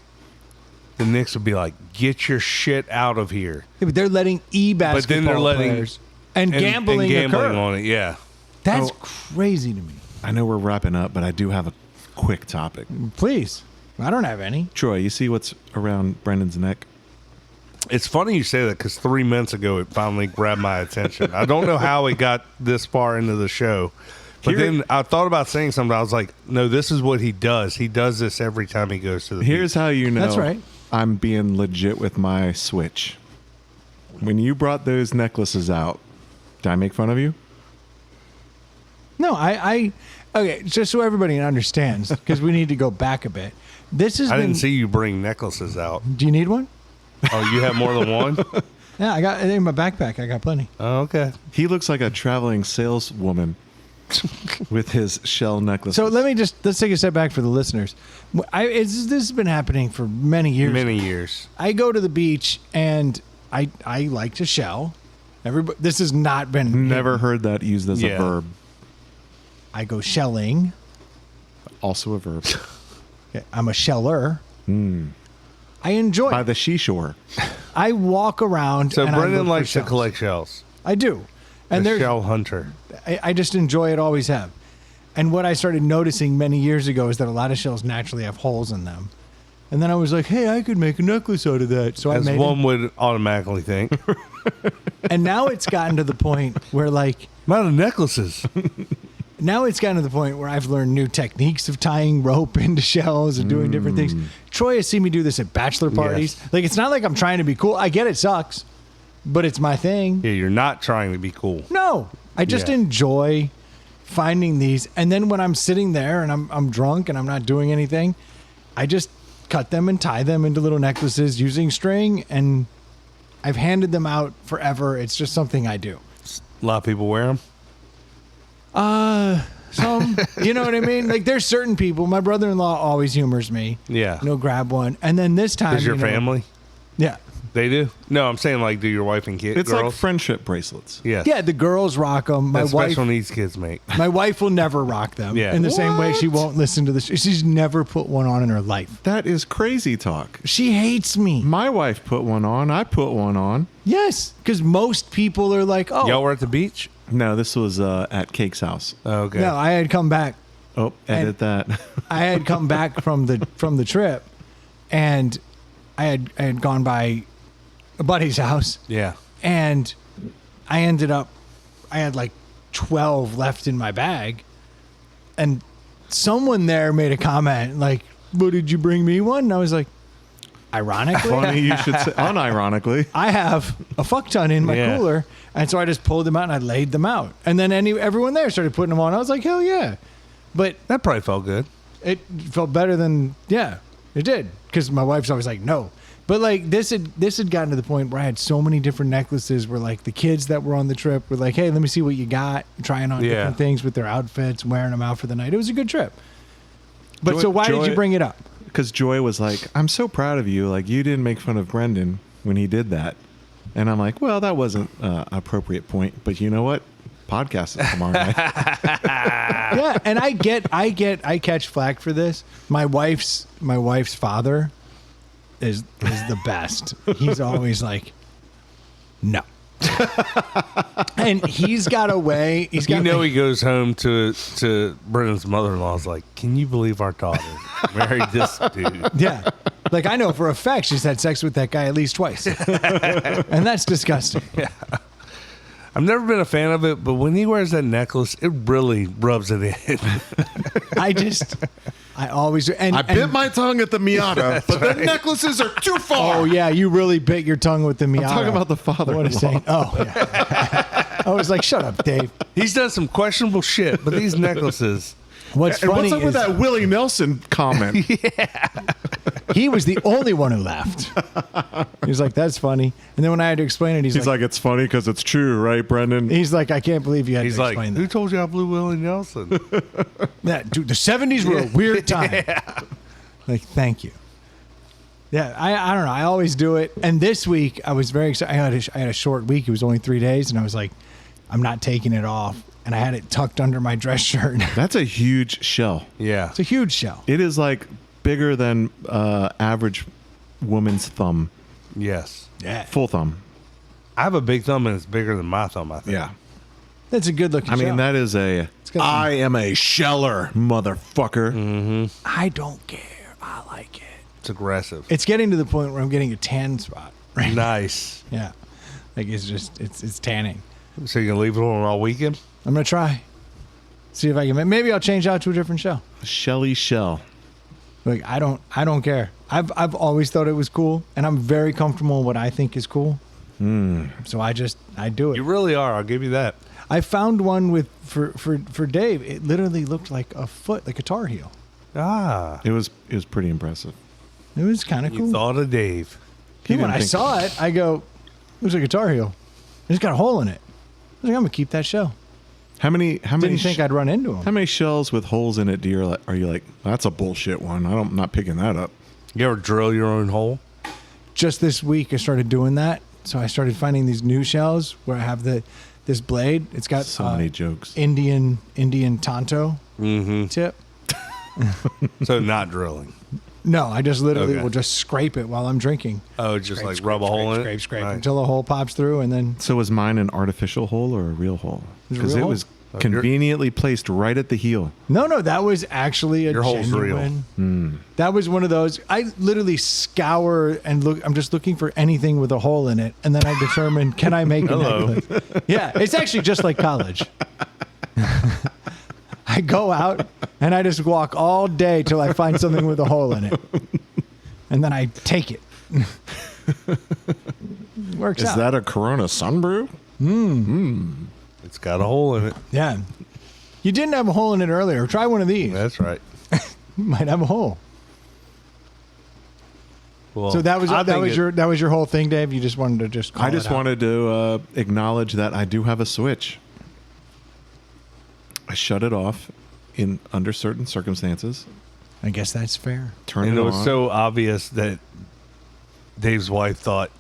the Knicks would be like, get your shit out of here. Yeah, but they're letting e-basketball But then they're letting players and gambling occur. on it. Yeah. That's Oh. crazy to me. I know we're wrapping up, but I do have a quick topic. Please, I don't have any. Troy, you see what's around Brendan's neck? It's funny you say that because 3 minutes ago it finally grabbed my attention. I don't know how it got this far into the show. But Here- then I thought about saying something. I was like, no, this is what he does. He does this every time he goes to the Here's beach. how you know That's right. I'm being legit with my Switch. When you brought those necklaces out, did I make fun of you? No, I okay, just so everybody understands, because we need to go back a bit. This has I been. didn't see you bring necklaces out. Do you need one? Oh, you have more than one? Yeah, I got it in my backpack. I got plenty. Oh, okay. He looks like a traveling saleswoman with his shell necklaces. So let's take a step back for the listeners. This has been happening for many years. Many years. I go to the beach and I like to shell. Everybody, this has not been Never heard that used as Yeah. a verb. I go shelling. Also a verb. Okay, I'm a sheller. I enjoy By it. the seashore. I walk around. So and I Brendan look for likes to shells. collect shells. I do. And A there's shell hunter. I just enjoy it, always have. And what I started noticing many years ago is that a lot of shells naturally have holes in them. And then I was like, hey, I could make a necklace out of that. So As I made one would automatically think. And now it's gotten to the point where, like, Amount of necklaces. now it's gotten to the point where I've learned new techniques of tying rope into shells and doing different things. Troy has seen me do this at bachelor parties. Yes. Like, it's not like I'm trying to be cool. I get it sucks, but it's my thing. Yeah, you're not trying to be cool. No, I just Yeah. enjoy finding these. And then when I'm sitting there and I'm drunk and I'm not doing anything, I just cut them and tie them into little necklaces using string. And I've handed them out forever. It's just something I do. A lot of people wear them. Some, you know what I mean? Like, there's certain people. My brother-in-law always humors me. Yeah. You know, grab one. And then this time, Does your you know, family? Yeah. They do? No, I'm saying like, do your wife and kids? It's girls? like friendship bracelets. Yes. Yeah, the girls rock them. My That wife, special needs kids make. my wife will never rock them. Yeah. In the same way, she What? won't listen to this. She's never put one on in her life. That is crazy talk. She hates me. My wife put one on. I put one on. Yes, because most people are like, "Oh, Y'all were at the beach? No, this was at Cake's house. Okay. no." I had come back. Oh, edit that. I had come back from the trip, and I had gone by a buddy's house, Yeah. and I had like 12 left in my bag, and someone there made a comment like, "Well, did you bring me one?" And I was like, ironically, Funny you should say. Unironically. I have a fuck ton in my Yeah. cooler, and so I just pulled them out and I laid them out, and then everyone there started putting them on. I was like, hell yeah, but That probably felt good. it felt better than it did, because my wife's always like no. But like this had gotten to the point where I had so many different necklaces where like the kids that were on the trip were like, hey, let me see what you got, trying on Yeah. different things with their outfits, wearing them out for the night. It was a good trip. But Joy- so why did Joy- you bring it up? Because Joy was like, I'm so proud of you. Like, you didn't make fun of Brendan when he did that. And I'm like, well, that wasn't an appropriate point. But you know what? Podcast is tomorrow night. Yeah, and I catch flack for this. My wife's father is the best. He's always like, no. And he's got a way. He's got He goes home to Brendan's mother-in-law's like, can you believe our daughter married this dude? yeah. Like, I know for a fact she's had sex with that guy at least twice. And that's disgusting. I've never been a fan of it, but when he wears that necklace, it really rubs it in. I always do. And, I bit my tongue at the Miata, but the necklaces are too far. Oh, yeah, you really bit your tongue with the Miata. I'm talking about the father. What a saint. Oh, yeah. I was like, shut up, Dave. He's done some questionable shit, but these necklaces. What's And funny what's up with is that Willie Nelson comment? he was the only one who laughed. He was like, that's funny. And then when I had to explain it, He's like, it's funny because it's true, right, Brendan? he's like, I can't believe you had He's to like, explain who that. told you I blew Willie Nelson? Dude, the 70s were a weird time. Like, thank you. Yeah, I don't know. I always do it. And this week, I was very excited. I had a short week. It was only 3 days. And I was like, I'm not taking it off. And I had it tucked under my dress shirt. That's a huge shell. Yeah. It's a huge shell. It is like bigger than average woman's thumb. Yes. Yeah. Full thumb. I have a big thumb and it's bigger than my thumb, I think. Yeah. That's a good looking I mean, shell. that is a. got I am a sheller, motherfucker. I don't care. I like it. It's aggressive. It's getting to the point where I'm getting a tan spot. Right? Nice. Yeah. Like, it's tanning. So you're going to leave it on all weekend? I'm going to try. See if I can. Maybe I'll change out to a different shell. Shelly shell. Like, I don't care. I've always thought it was cool, and I'm very comfortable in what I think is cool. So I do it. You really are. I'll give you that. I found one for Dave. It literally looked like a foot, like a tar heel. Ah. It was pretty impressive. It was kind of You cool. thought of Dave. He When didn't I think- saw it, I go, looks like a tar heel. It's got a hole in it. I was like, I'm gonna keep that shell. How many Didn't think I'd run into how him. many shells with holes in it are you like, that's a bullshit one. I'm not picking that up. You ever drill your own hole? Just this week, I started doing that. So I started finding these new shells where I have this blade. It's got So many jokes. Indian Tonto tip. So not drilling. No, I just literally Okay. will just scrape it while I'm drinking. Oh, just like rub a hole in it? Scrape Nice. until the hole pops through, and then So was mine an artificial hole or a real hole? It was a Because real it hole. was conveniently placed right at the heel. no, that was actually a Your hole's real. genuine. That was one of those. I literally scour and look. I'm just looking for anything with a hole in it, and then I determine can I make a Hello. necklace. Yeah, it's actually just like college. I go out and I just walk all day till I find something with a hole in it, and then I take it. Works Is out. that a Corona Sunbrew? It's got a hole in it. Yeah. You didn't have a hole in it earlier. Try one of these. That's right. You might have a hole. Well, So that was I that think was your whole thing, Dave. You just wanted to just call I just it out. wanted to acknowledge that I do have a switch. I shut it off under certain circumstances. I guess that's fair. Turn And it it was on. so obvious that Dave's wife thought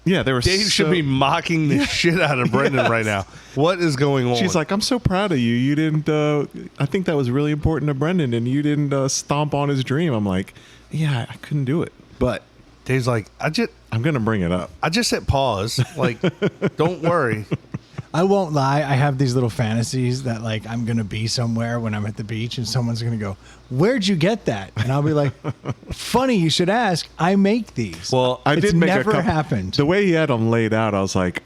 yeah, there was. Dave should be mocking the shit out of Brendan right now. What is going on? She's like, I'm so proud of you. You didn't. I think that was really important to Brendan, and you didn't stomp on his dream. I'm like, yeah, I couldn't do it, but Dave's like, I'm gonna bring it up. I just hit pause. Like, don't worry. I won't lie. I have these little fantasies that like I'm gonna be somewhere when I'm at the beach, and someone's gonna go, "Where'd you get that?" And I'll be like, "Funny you should ask. I make these." Well, I It's did make never a couple, happened. The way he had them laid out, I was like,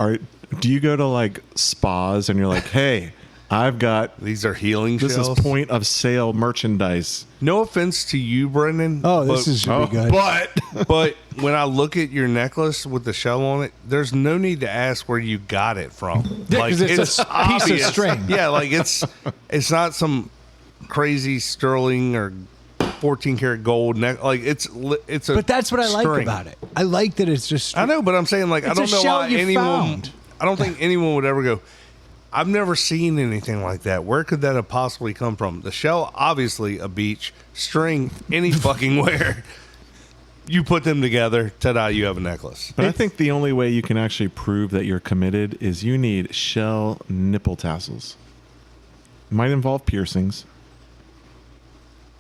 do you go to like spas and you're like, hey, I've got these are healing this shells. is point of sale merchandise. No offense to you, Brendan. Oh, this but, is should be good. But when I look at your necklace with the shell on it, there's no need to ask where you got it from. Yeah, 'cause it's a piece of obvious. string. Yeah, like it's not some crazy sterling or 14 karat gold neck. Like it's a. But that's what I like string. about it. I like that it's just. I know, but I'm saying like I It's a don't know shell why you anyone. found. I don't think anyone would ever go. I've never seen anything like that. Where could that have possibly come from? The shell, obviously, a beach. String, any fucking where. You put them together, ta-da, you have a necklace. But I think the only way you can actually prove that you're committed is you need shell nipple tassels. Might involve piercings.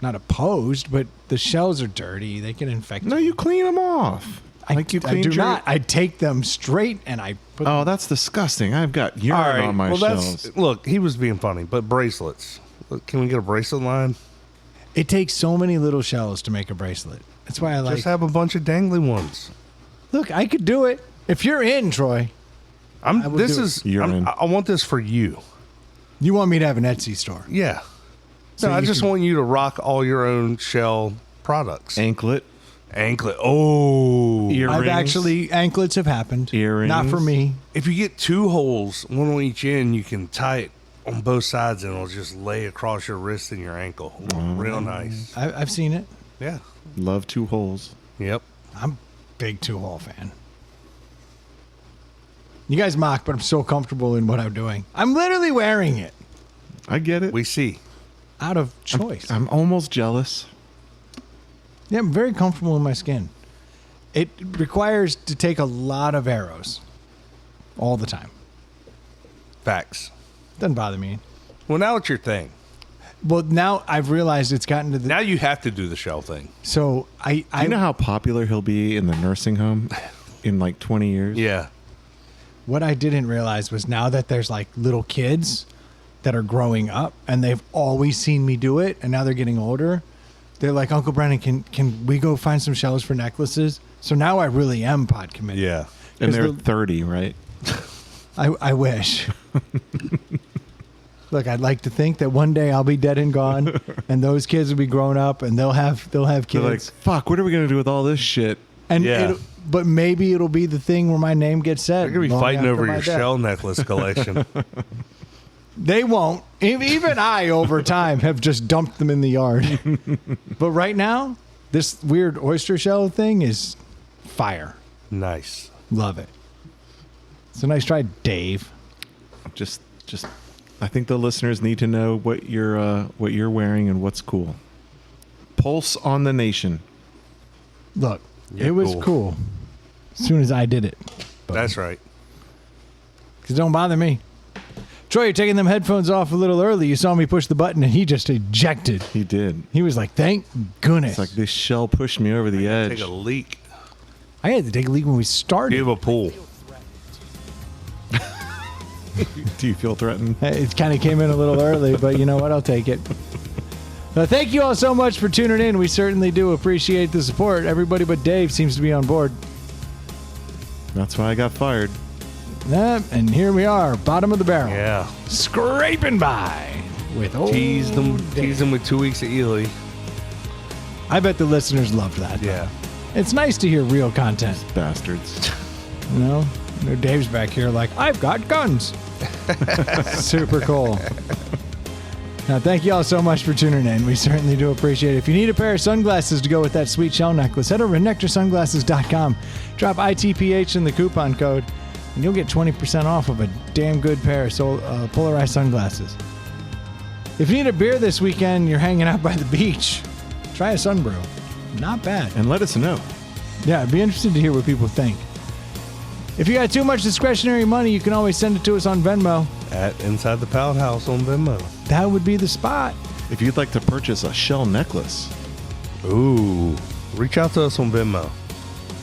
Not opposed, but the shells are dirty. They can infect. No, you clean them off. I do your- not. I take them straight and I put. Oh, that's disgusting. I've got urine on my shells. look, he was being funny, but bracelets. Look, can we get a bracelet line? It takes so many little shells to make a bracelet. That's why I like. Just have a bunch of dangly ones. Look, I could do it if you're in, Troy. I will This do is. You're in. I want this for you. You want me to have an Etsy store? Yeah. So No, I you just can- want you to rock all your own shell products. Anklet, Anklet. Oh. earrings. I've actually anklets have happened. Earrings. Not for me. If you get two holes, one on each end, you can tie it on both sides and it'll just lay across your wrist and your ankle. Real nice. I've seen it. Yeah. Love 2 holes. Yep. I'm a big 2-hole fan. You guys mock, but I'm so comfortable in what I'm doing. I'm literally wearing it I get it. We see. out of choice. I'm almost jealous. Yeah, I'm very comfortable in my skin. It requires to take a lot of arrows all the time. Facts. Doesn't bother me. Well, now it's your thing. Well, now I've realized it's gotten to the. Now you have to do the shell thing. So I Do you know how popular he'll be in the nursing home in like 20 years? Yeah. what I didn't realize was now that there's like little kids that are growing up and they've always seen me do it, and now they're getting older. They're like, Uncle Brennan, can we go find some shells for necklaces? So now I really am pod committed. Yeah. And 'Cause they're the- 30, right? I wish. Look, I'd like to think that one day I'll be dead and gone, and those kids will be grown up, and they'll have They're like, kids. fuck, what are we going to do with all this shit? And Yeah. but maybe it'll be the thing where my name gets said. They're going to be long fighting after over my your death. shell necklace collection. They won't. Even I, over time, have just dumped them in the yard. But right now, this weird oyster shell thing is fire. Nice. Love it. It's a nice try, Dave. Just I think the listeners need to know what you're wearing and what's cool. Pulse on the nation. Look, Yeah, it was cool. cool as soon as I did it. But That's right. it don't bother me. Troy, you're taking them headphones off a little early. You saw me push the button, and he just ejected. He did. He was like, thank goodness. It's like this shell pushed me over the edge. Take a leak. I had to take a leak when we started. You have a pool. Do you feel threatened? It kind of came in a little early, but you know what? I'll take it. Thank you all so much for tuning in. We certainly do appreciate the support. Everybody but Dave seems to be on board. That's why I got fired. And here we are, bottom of the barrel. Yeah. Scraping by with old Teased them Dave. with 2 weeks at Ely. I bet the listeners loved that. though. Yeah. It's nice to hear real content. Bastards. You know? Dave's back here like, I've got guns. Super cool. Now, thank you all so much for tuning in. We certainly do appreciate it. If you need a pair of sunglasses to go with that sweet shell necklace, head over to nectarsunglasses.com. Drop ITPH in the coupon code, and you'll get 20% off of a damn good pair of polarized sunglasses. If you need a beer this weekend, you're hanging out by the beach, try a Sunbrew. Not bad. And let us know. Yeah, I'd be interested to hear what people think. If you got too much discretionary money, you can always send it to us on Venmo. At Inside the Pallet House on Venmo. That would be the spot. If you'd like to purchase a shell necklace, Ooh. Reach out to us on Venmo.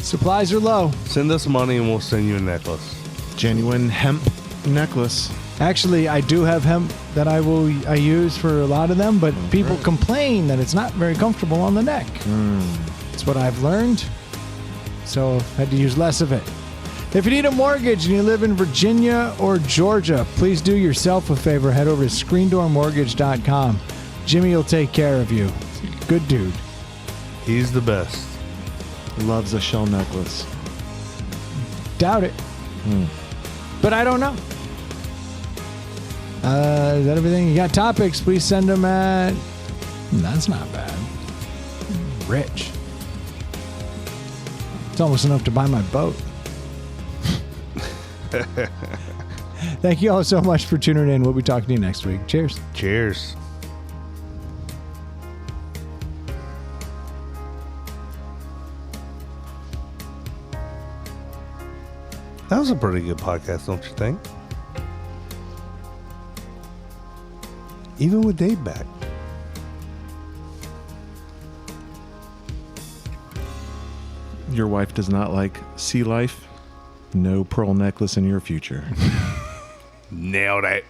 Supplies are low. Send us money and we'll send you a necklace. genuine hemp necklace. Actually, I do have hemp that I use for a lot of them, but people complain that it's not very comfortable on the neck. That's what I've learned. So I had to use less of it. If you need a mortgage and you live in Virginia or Georgia, please do yourself a favor. Head over to screendoormortgage.com. Jimmy will take care of you. Good dude. He's the best. Loves a shell necklace. Doubt it. But I don't know. Is that everything? You got topics, please send them at... That's not bad. Rich. It's almost enough to buy my boat. Thank you all so much for tuning in. We'll be talking to you next week. Cheers. Cheers. That was a pretty good podcast, don't you think? Even with Dave back. Your wife does not like sea life. No pearl necklace in your future. Nailed it.